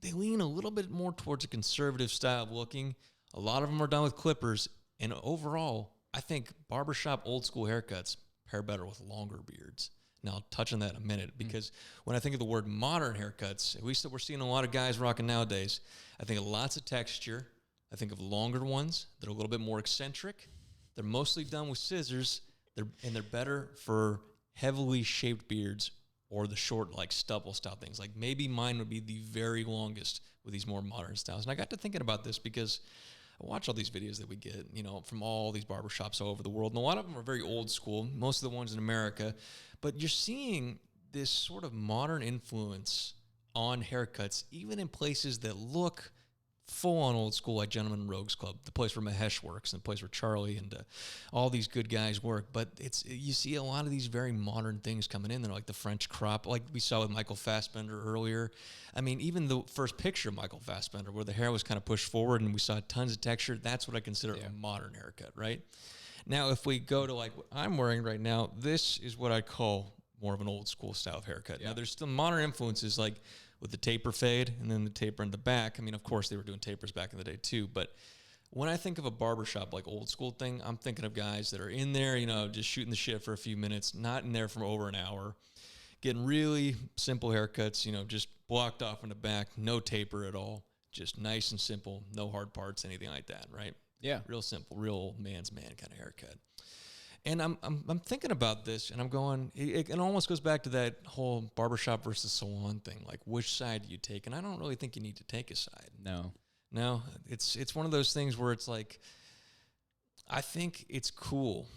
They lean a little bit more towards a conservative style of looking. A lot of them are done with clippers. And overall, I think barbershop old school haircuts pair better with longer beards. Now, I'll touch on that in a minute because when I think of the word modern haircuts, at least that we're seeing a lot of guys rocking nowadays, I think of lots of texture. I think of longer ones that are a little bit more eccentric. They're mostly done with scissors, they're better for heavily shaped beards or the short, like stubble style things. Like maybe mine would be the very longest with these more modern styles. And I got to thinking about this because I watch all these videos that we get, from all these barbershops all over the world. And a lot of them are very old school, most of the ones in America. But you're seeing this sort of modern influence on haircuts, even in places that look full-on old school, like Gentleman Rogues Club, the place where Mahesh works, and the place where Charlie and all these good guys work. But you see a lot of these very modern things coming in. They're like the French crop, like we saw with Michael Fassbender earlier. I mean, even the first picture of Michael Fassbender, where the hair was kind of pushed forward and we saw tons of texture, that's what I consider a modern haircut, right? Now, if we go to like what I'm wearing right now, this is what I call more of an old school style of haircut. Now, there's still modern influences like with the taper fade and then the taper in the back. I mean, of course, they were doing tapers back in the day too. But when I think of a barbershop like old school thing, I'm thinking of guys that are in there, just shooting the shit for a few minutes, not in there for over an hour, getting really simple haircuts, just blocked off in the back, no taper at all, just nice and simple, no hard parts, anything like that, right? Yeah. Real simple, real old man's man kind of haircut. And I'm thinking about this, and I'm going, it almost goes back to that whole barbershop versus salon thing, like which side do you take? And I don't really think you need to take a side. No, it's one of those things where it's like, I think it's cool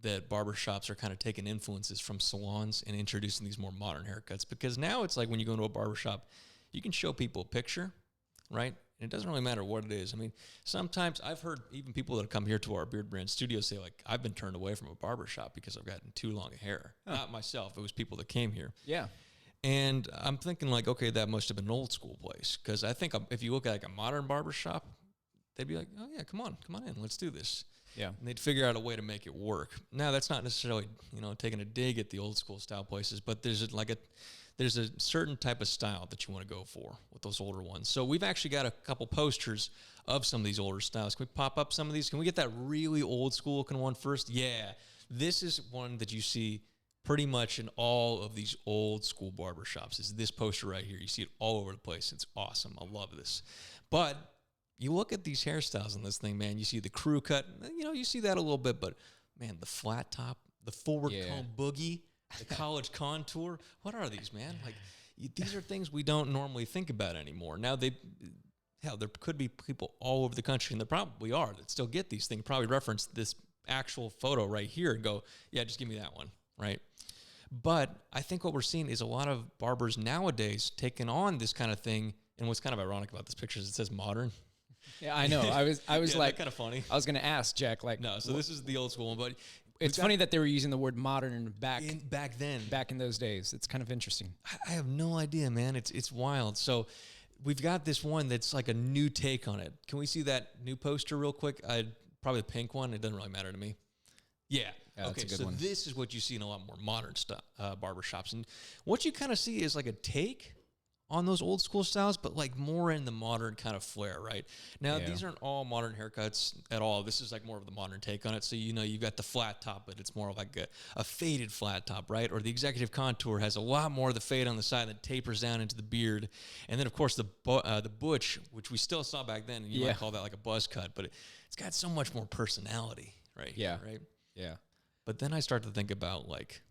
that barbershops are kind of taking influences from salons and introducing these more modern haircuts, because now it's like when you go into a barbershop, you can show people a picture, right? And it doesn't really matter what it is. I mean, sometimes I've heard even people that come here to our Beardbrand studio say, like, I've been turned away from a barbershop because I've gotten too long a hair. Not myself. It was people that came here. Yeah. And I'm thinking, like, okay, that must have been an old school place. Because I think if you look at, like, a modern barbershop, they'd be like, oh, yeah, come on in. Let's do this. Yeah. And they'd figure out a way to make it work. Now, that's not necessarily, taking a dig at the old school style places, but there's a certain type of style that you want to go for with those older ones. So we've actually got a couple posters of some of these older styles. Can we pop up some of these? Can we get that really old school looking one first? Yeah. This is one that you see pretty much in all of these old school barbershops. Is this poster right here. You see it all over the place. It's awesome. I love this. But you look at these hairstyles in this thing, man. You see the crew cut. You see that a little bit. But, man, the flat top, the forward comb boogie, the college contour. What are these, man? Like, these are things we don't normally think about anymore. Now, hell, there could be people all over the country, and there probably are, that still get these things, probably reference this actual photo right here and go, yeah, just give me that one, right? But I think what we're seeing is a lot of barbers nowadays taking on this kind of thing. And what's kind of ironic about this picture is it says modern. Yeah, I know. I was yeah, like, kind of funny. I was going to ask Jack, like, no, so this is the old school one, but it's funny that they were using the word modern back then. Back in those days. It's kind of interesting. I have no idea, man. It's wild. So we've got this one that's like a new take on it. Can we see that new poster real quick? Probably the pink one. It doesn't really matter to me. Yeah. Okay, so one. This is what you see in a lot more modern barbershops. And what you kind of see is like a take on those old school styles, but like more in the modern kind of flair, right? Now, these aren't all modern haircuts at all. This is like more of the modern take on it. So, you've got the flat top, but it's more like a faded flat top, right? Or the executive contour has a lot more of the fade on the side that tapers down into the beard. And then, of course, the butch, which we still saw back then, and you might call that like a buzz cut, but it's got so much more personality, right? Yeah. Right? Yeah. But then I start to think about, like,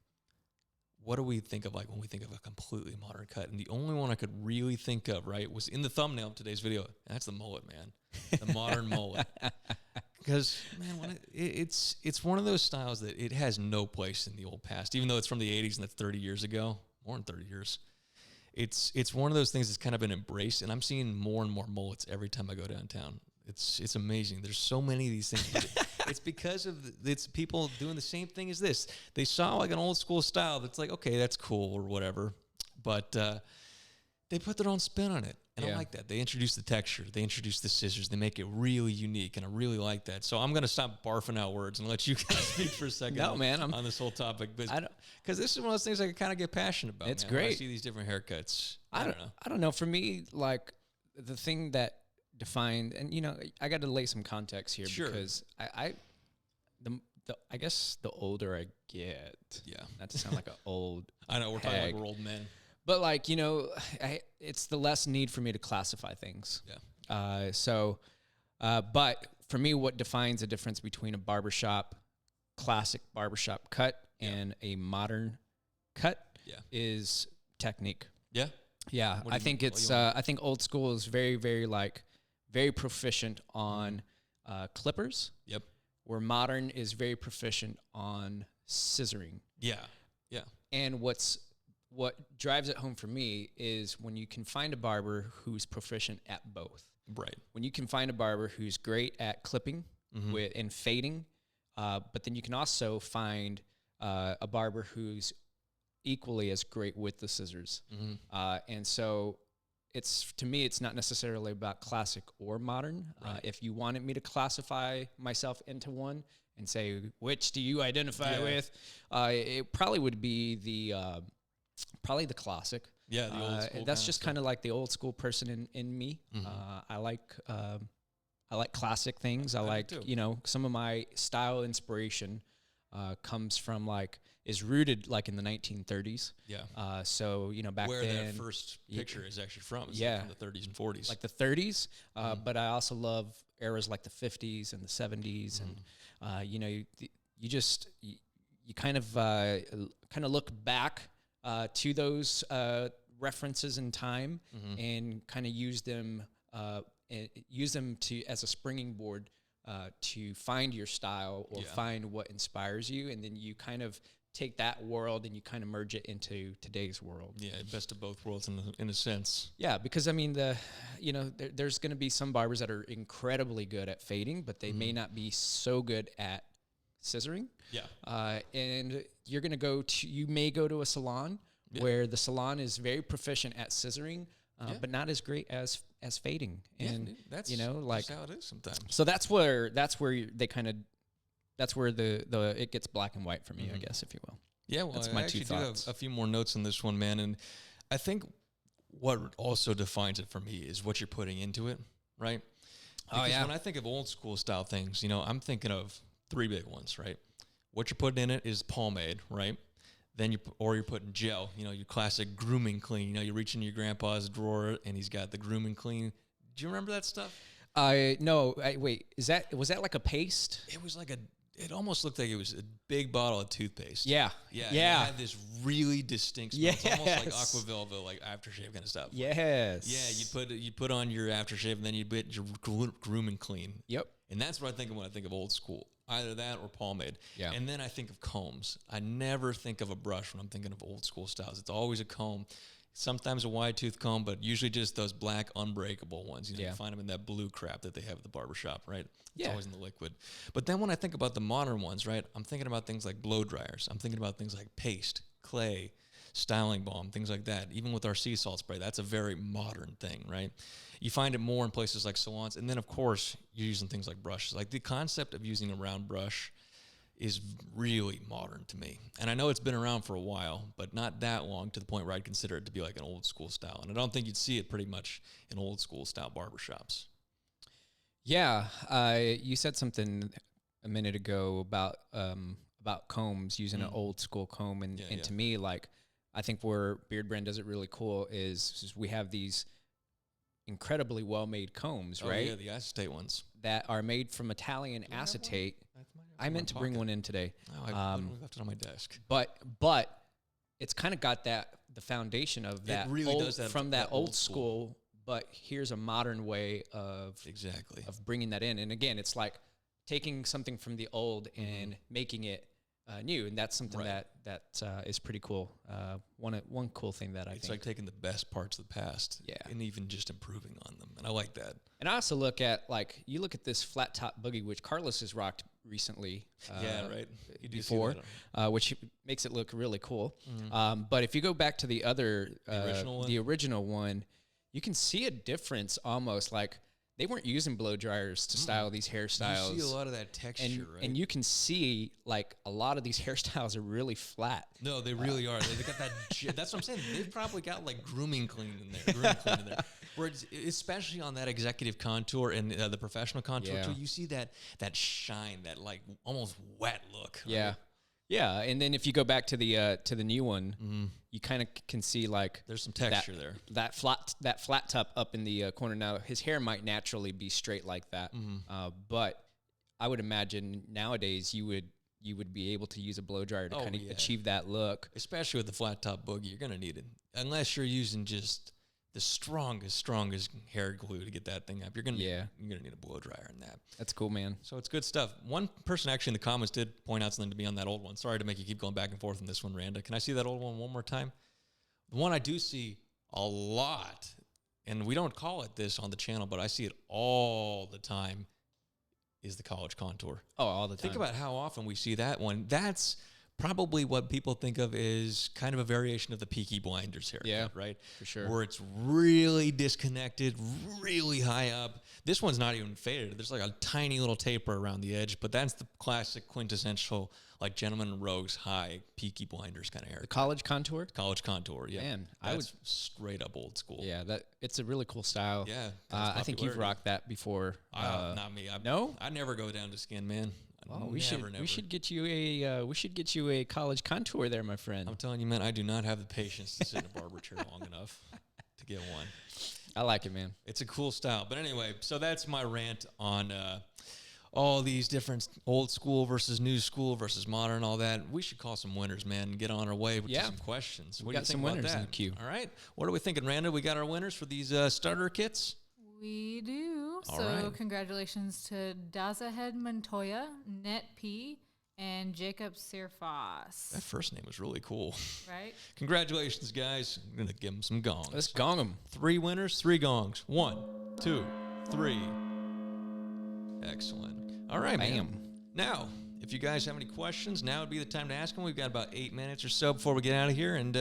what do we think of, like, when we think of a completely modern cut? And the only one I could really think of, right, was in the thumbnail of today's video. That's the mullet, man. The modern mullet. Because, man, it's one of those styles that it has no place in the old past, even though it's from the 80s and that's 30 years ago, more than 30 years. It's one of those things that's kind of been embraced, and I'm seeing more and more mullets every time I go downtown. It's amazing. There's so many of these things. But it's because of it's people doing the same thing as this. They saw like an old school style that's like, okay, that's cool or whatever, but they put their own spin on it, and I like that. They introduce the texture, they introduce the scissors, they make it really unique, and I really like that. So I'm gonna stop barfing out words and let you guys speak for a second. No, man, on this whole topic, because this is one of those things I kind of get passionate about. It's man, when great. I see these different haircuts. I don't know. For me, like the thing that defined, and I got to lay some context here because I guess the older I get, not to sound like an old I know we're talking like we're old men, but like it's the less need for me to classify things. But for me, what defines the difference between a classic barbershop cut and a modern cut is technique. Yeah, I think I think old school is very, very very proficient on clippers. Yep. Where modern is very proficient on scissoring. Yeah. And what drives it home for me is when you can find a barber who's proficient at both. Right. When you can find a barber who's great at clipping and fading, but then you can also find a barber who's equally as great with the scissors. And so to me, it's not necessarily about classic or modern. Right. If you wanted me to classify myself into one and say, which do you identify with? It probably would be the classic. Yeah, the old school. That's just kind of like the old school person in me. I like classic things. I like, some of my style inspiration comes from is rooted in the 1930s. Yeah. So, back where then. Where that first picture is actually from. It's from the 30s and 40s. Like the 30s. But I also love eras like the 50s and the 70s. And, you kind of look back to those references in time and kind of use them as a springing board to find your style or find what inspires you, and then you kind of take that world and you kind of merge it into today's world. Yeah, best of both worlds in a sense. Yeah, because I mean there's going to be some barbers that are incredibly good at fading, but they may not be so good at scissoring. Yeah. And you may go to a salon where the salon is very proficient at scissoring, but not as great as fading. And that's that's how it is sometimes. So that's where they kind of that's where the it gets black and white for me, I guess, if you will. Yeah, well, that's I my actually two thoughts. Do have a few more notes on this one, man, and I think what also defines it for me is what you're putting into it, right? Because when I think of old school style things, I'm thinking of three big ones, right? What you're putting in it is pomade, right? Then you're putting gel, your classic grooming clean. You reach into your grandpa's drawer and he's got the grooming clean. Do you remember that stuff? No. Wait, was that like a paste? It was like a it almost looked like it was a big bottle of toothpaste. Yeah. Yeah. Yeah. It had this really distinct smell. It's almost like Yes. Aquavelva, like aftershave kind of stuff. Yes. Yeah, you put on your aftershave and then you put your grooming clean. Yep. And that's what I think of when I think of old school. Either that or pomade. Yeah. And then I think of combs. I never think of a brush when I'm thinking of old school styles. It's always a comb. Sometimes a wide tooth comb, but usually just those black unbreakable ones. You know, you find them in that blue crap that they have at the barbershop, right? It's always in the liquid. But then when I think about the modern ones, right, I'm thinking about things like blow dryers. I'm thinking about things like paste, clay, styling balm, things like that. Even with our sea salt spray, that's a very modern thing, right? You find it more in places like salons. And then, of course, you're using things like brushes. Like the concept of using a round brush is really modern to me. And I know it's been around for a while, but not that long to the point where I'd consider it to be like an old school style. And I don't think you'd see it pretty much in old school style barbershops. Yeah. You said something a minute ago about combs, using an old school comb. And to me, like, I think where Beardbrand does it really cool is we have these incredibly well-made combs, right? Yeah, the acetate ones. That are made from Italian acetate. I meant to bring one in today. Oh, I left it on my desk. But it's kind of got the foundation of that, really does that from that old school. But here's a modern way of bringing that in. And again, it's like taking something from the old and making it new, and that's something that is pretty cool. One cool thing that I think it's like taking the best parts of the past, and even just improving on them, and I like that. And I also look at you look at this flat top boogie, which Carlos has rocked recently. You do before, which makes it look really cool. But if you go back to the other the original one, you can see a difference almost. Like, they weren't using blow dryers to style these hairstyles. You see a lot of that texture, right? And you can see, like, a lot of these hairstyles are really flat. No, they really are. They got that. That's what I'm saying. They've probably got like grooming clean in there. Where it's, especially on that executive contour and the professional contour too, you see that shine, that like almost wet look. Right? Yeah. And then if you go back to the new one, you kind of can see like there's some texture there. That flat top up in the corner. Now his hair might naturally be straight like that, but I would imagine nowadays you would be able to use a blow dryer to kind of achieve that look. Especially with the flat top boogie, you're gonna need it unless you're using just the strongest hair glue to get that thing up. You're gonna need a blow dryer in that. That's cool, man. So it's good stuff. One person actually in the comments did point out something to me on that old one. Sorry to make you keep going back and forth on this one, Randa. Can I see that old one more time? The one I do see a lot, and we don't call it this on the channel, but I see it all the time, is the college contour. Oh, all the time. Think about how often we see that one. That's probably what people think of is kind of a variation of the Peaky Blinders haircut, right? For sure. Where it's really disconnected, really high up. This one's not even faded. There's like a tiny little taper around the edge, but that's the classic quintessential, like Gentlemen and Rogues high Peaky Blinders kind of haircut. The college contour? College contour, yeah. Man, that's straight up old school. Yeah, it's a really cool style. Yeah. I think you've rocked that before. Not me. No? I never go down to skin, man. Oh, we should get you a college contour there, my friend. I'm telling you, man, I do not have the patience to sit in a barber chair long enough to get one. I like it, man. It's a cool style. But anyway, so that's my rant on all these different old school versus new school versus modern, all that. We should call some winners, man, and get on our way with some questions. What do you think about that? In the queue. All right. What are we thinking, Randa? We got our winners for these starter kits? We do. Congratulations to Dazahead Montoya, Net P, and Jacob Sirfas. That first name was really cool. Right? Congratulations, guys. I'm going to give them some gongs. Let's gong them. 3 winners, 3 gongs. 1, 2, 3. Excellent. All right, man. Now, if you guys have any questions, now would be the time to ask them. We've got about 8 minutes or so before we get out of here, and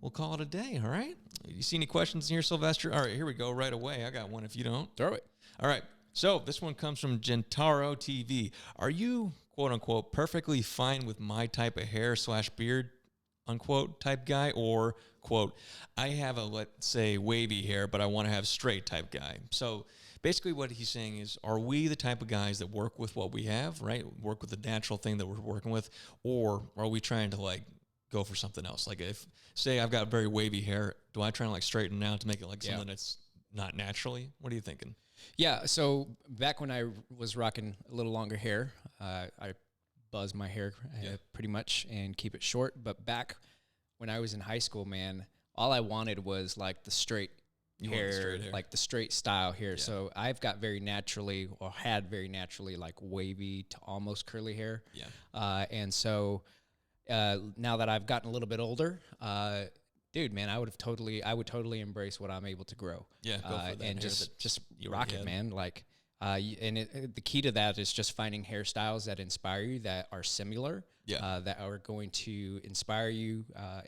we'll call it a day, all right? You see any questions in here, Sylvester? All right, here we go right away. I got one if you don't. Throw it. All right. So this one comes from Gentaro TV. Are you, quote unquote, perfectly fine with my type of hair / beard, unquote, type guy? Or, quote, I have a, let's say, wavy hair, but I want to have straight type guy. So basically what he's saying is, are we the type of guys that work with what we have, right? Work with the natural thing that we're working with? Or are we trying to, like, go for something else? Like, if, say, I've got very wavy hair, do I try to, like, straighten it out to make it, like, something that's not naturally? What are you thinking? Yeah, so back when I was rocking a little longer hair, I buzz my hair pretty much and keep it short. But back when I was in high school, man, all I wanted was like the straight hair, like the straight style here. Yeah. So I've got had very naturally like wavy to almost curly hair. Yeah. And so now that I've gotten a little bit older, dude, man, I would totally embrace what I'm able to grow. Yeah. Go for that and just rock it, man. Like, the key to that is just finding hairstyles that inspire you, that are similar, that are going to inspire you,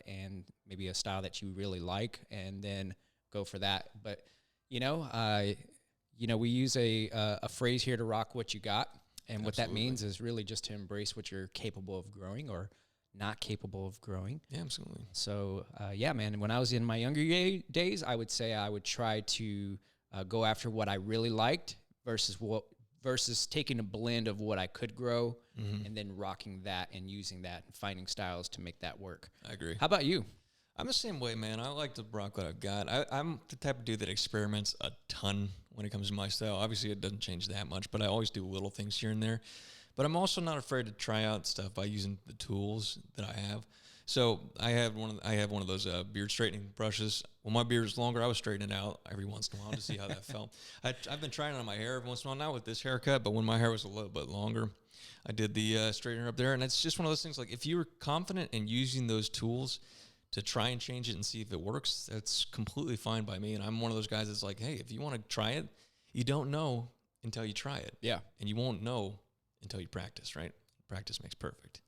and maybe a style that you really like, and then go for that. But we use a phrase here to rock what you got, and what that means is really just to embrace what you're capable of growing or not capable of growing. Yeah, absolutely. So, man, when I was in my younger days, I would say I would try to go after what I really liked versus taking a blend of what I could grow and then rocking that and using that and finding styles to make that work. I agree. How about you? I'm the same way, man. I like to rock what I've got. I'm the type of dude that experiments a ton when it comes to my style. Obviously, it doesn't change that much, but I always do little things here and there. But I'm also not afraid to try out stuff by using the tools that I have. So I have one of those beard straightening brushes. When my beard is longer, I was straightening it out every once in a while to see how that felt. I've been trying it on my hair every once in a while, not with this haircut, but when my hair was a little bit longer, I did the straightener up there. And it's just one of those things, like if you were confident in using those tools to try and change it and see if it works, that's completely fine by me. And I'm one of those guys that's like, hey, if you want to try it, you don't know until you try it. Yeah. And you won't know until you practice, right? Practice makes perfect.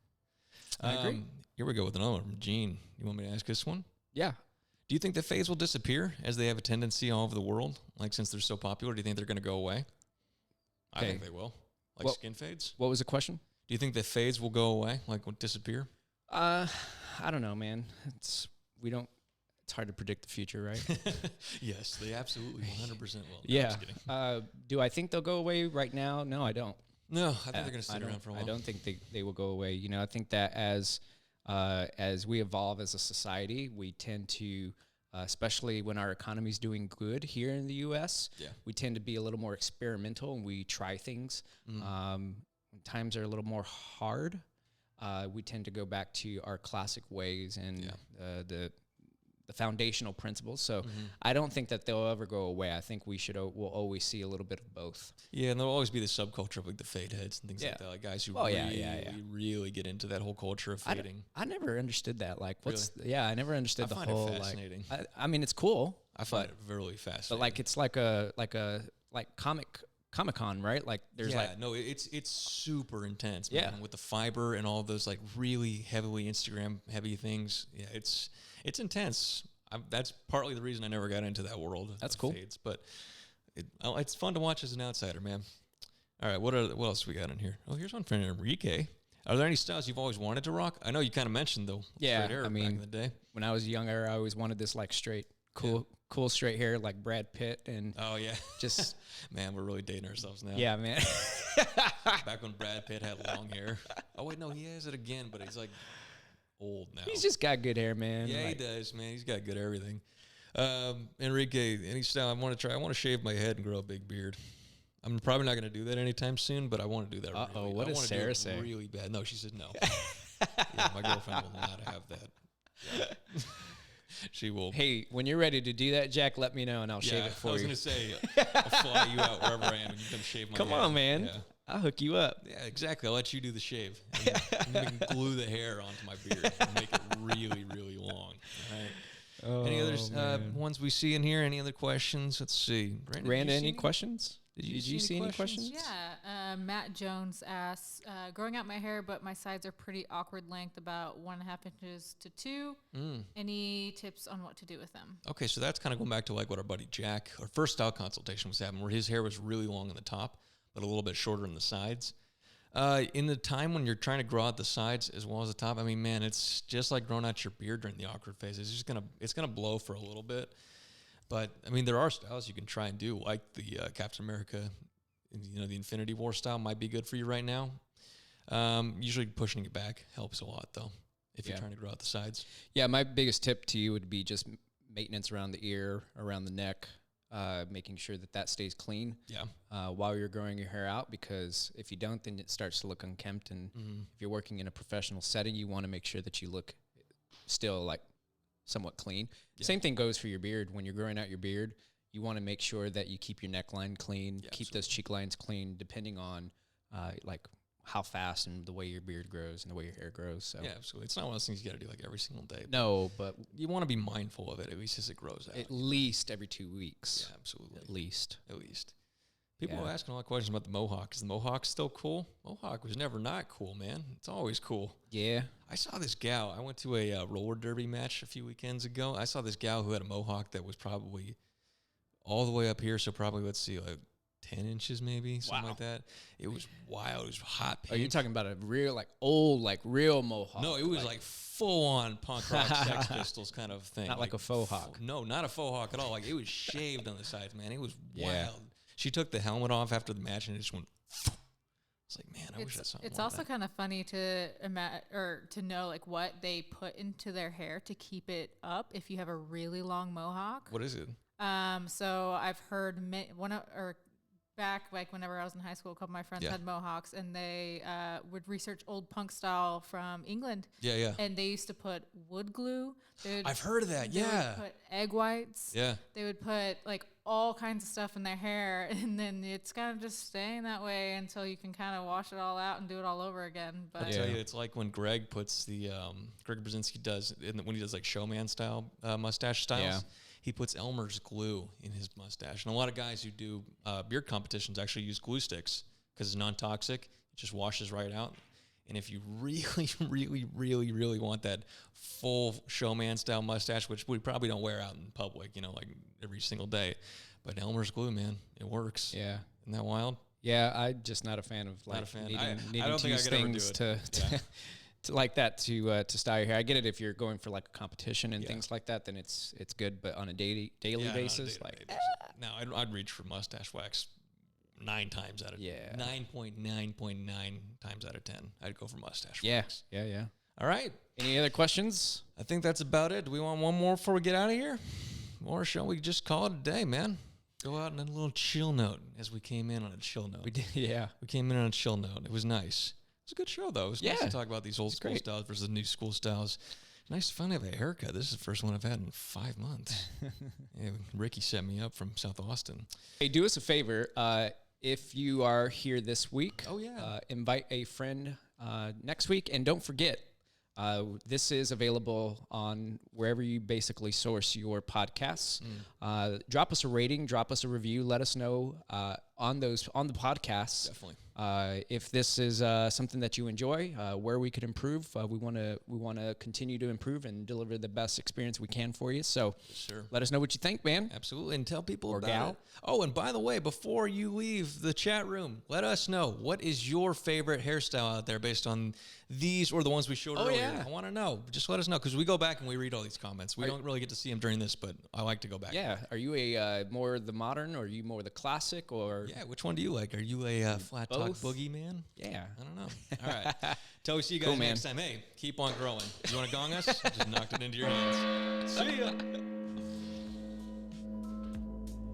I agree. Here we go with another one from Gene. You want me to ask this one? Yeah. Do you think the fades will disappear as they have a tendency all over the world? Like, since they're so popular, do you think they're going to go away? I think they will. Like skin fades? What was the question? Do you think the fades will go away? Like, will disappear? I don't know, man. It's hard to predict the future, right? Yes, they absolutely 100% will. No, yeah. Do I think they'll go away right now? No, I don't. No, I think they're going to stay around for a while. I don't think they will go away. I think that as we evolve as a society, we tend to, especially when our economy is doing good here in the U.S., we tend to be a little more experimental and we try things. When times are a little more hard, we tend to go back to our classic ways and the foundational principles. So I don't think that they'll ever go away. I think we'll always see a little bit of both. Yeah, and there'll always be the subculture of like the fade heads and things like that. Like guys who really get into that whole culture of fading. I never understood that. Like, I never understood the whole. It fascinating. Like, I mean, it's cool. I find it really fascinating. But like, it's like Comic-Con, right? Like, there's it's super intense. Man, with the fiber and all those like really heavily Instagram heavy things. Yeah, it's intense. That's partly the reason I never got into that world. That's cool. Fades, but it's fun to watch as an outsider, man. All right, what else we got in here? Oh, here's one from Enrique. Are there any styles you've always wanted to rock? I know you kind of mentioned though. Yeah, straight hair back in the day. When I was younger, I always wanted this like straight, cool straight hair like Brad Pitt and just man, we're really dating ourselves now. Yeah, man. Back when Brad Pitt had long hair. Oh wait, no, he has it again, but he's like old now. He's just got good hair, man. Yeah, he does, man. He's got good everything. Enrique, any style I want to try? I want to shave my head and grow a big beard. I'm probably not going to do that anytime soon, but I want to do that. What does Sarah say? Really bad. No, she said no. My girlfriend will not have that. Yeah. She will. Hey, when you're ready to do that, Jack, let me know and I'll shave it for you. I was going to say, I'll fly you out wherever I am and you come shave my head. Come on, man. Yeah. I'll hook you up. Yeah, exactly. I'll let you do the shave. And then we can glue the hair onto my beard and make it really, really long. All right. Oh, any other ones we see in here? Any other questions? Let's see. Randa, any questions? Did you see any questions? Yeah. Matt Jones asks, growing out my hair, but my sides are pretty awkward length, about 1.5 inches to 2. Any tips on what to do with them? Okay, so that's kind of going back to like what our buddy Jack, our first style consultation was having, where his hair was really long on the top, but a little bit shorter on the sides. In the time when you're trying to grow out the sides as well as the top, I mean, man, it's just like growing out your beard during the awkward phase. It's gonna blow for a little bit. But, I mean, there are styles you can try and do, like the Captain America, the Infinity War style might be good for you right now. Usually pushing it back helps a lot, though, if you're trying to grow out the sides. Yeah, my biggest tip to you would be just maintenance around the ear, around the neck, making sure that stays clean. Yeah. While you're growing your hair out, because if you don't, then it starts to look unkempt. And if you're working in a professional setting, you want to make sure that you look still like somewhat clean. Yeah. Same thing goes for your beard. When you're growing out your beard, you want to make sure that you keep your neckline clean, keep those cheek lines clean, depending on like how fast and the way your beard grows and the way your hair grows. So Yeah, absolutely. It's not one of those things you got to do like every single day. no, but You want to be mindful of it, at least as it grows out. at least every 2 weeks. Yeah, absolutely. At least. People are asking a lot of questions about the mohawk. Is the mohawk still cool? Mohawk was never not cool, man. It's always cool. Yeah. I saw this gal. I went to a roller derby match a few weekends ago. I saw this gal who had a mohawk that was probably all the way up here. So probably, let's see, like 10 inches maybe, something like that. It was wild. It was hot pink. Are you talking about a real, like, old, like, real mohawk? No, it was like full-on punk rock Sex Pistols kind of thing. Not like a faux hawk. No, not a faux hawk at all. Like, it was shaved on the sides, man. It was Yeah. wild. She took the helmet off after the match, and it just went... It's like, man, I wish that's something It's like also that. kind of funny to to know like what they put into their hair to keep it up if you have a really long mohawk. What is it? So I've heard back like whenever I was in high school, a couple of my friends had mohawks, and they would research old punk style from England. Yeah. And they used to put wood glue. I've heard of that, They yeah. would put egg whites. Yeah. They would put like all kinds of stuff in their hair, and then it's kind of just staying that way until you can kind of wash it all out and do it all over again. But I'll tell you, it's like when Greg puts the, Greg Brzezinski does, when he does like showman style mustache styles, Yeah. he puts Elmer's glue in his mustache. And a lot of guys who do beard competitions actually use glue sticks because it's non-toxic. It just washes right out. And if you really, really, really, really want that full showman style mustache, which we probably don't wear out in public, like every single day, but Elmer's glue, man, it works. Yeah. Isn't that wild? Yeah, I'm just not a fan of like Not a fan. needing I don't to think I use could ever do things it. to like that to style your hair. I get it if you're going for like a competition and Yeah. things like that, then it's good. But on a daily Yeah, on a basis, day-to-day like basis. No, I'd reach for mustache wax 9 times out of 9.9.9 times out of 10. I'd go for mustache wax. yeah. All right. Any other questions? I think that's about it. Do we want one more before we get out of here? Or shall we just call it a day, man? Go out on a little chill note, as we came in on a chill note. We did, yeah. We came in on a chill note. It was nice. It was a good show, though. It was nice Yeah. to talk about these old school great. styles versus new school styles. Nice to finally have a haircut. This is the first one I've had in 5 months. Yeah, Ricky set me up from South Austin. Hey, do us a favor. If you are here this week, invite a friend next week. And don't forget, this is available on wherever you basically source your podcasts. Drop us a rating, drop us a review. Let us know on the podcasts. Definitely. If this is something that you enjoy, where we could improve, we want to continue to improve and deliver the best experience we can for you. So Sure. let us know what you think, man. Absolutely. And tell people Or about gal. it. Oh, and by the way, before you leave the chat room, let us know, what is your favorite hairstyle out there based on these or the ones we showed earlier? yeah. I want to know. Just let us know, because we go back and we read all these comments. We don't really get to see them during this, but I like to go back. Yeah. Are you a more the modern, or are you more the classic, or Yeah, which one do you like? Are you a flat top Both. boogie man? yeah? I don't know. All right. Till we see you guys Cool, man. next time. Hey, keep on growing. You want to gong us? Just knocked it into your hands. See ya.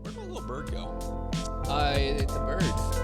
Where'd my little bird go? The bird.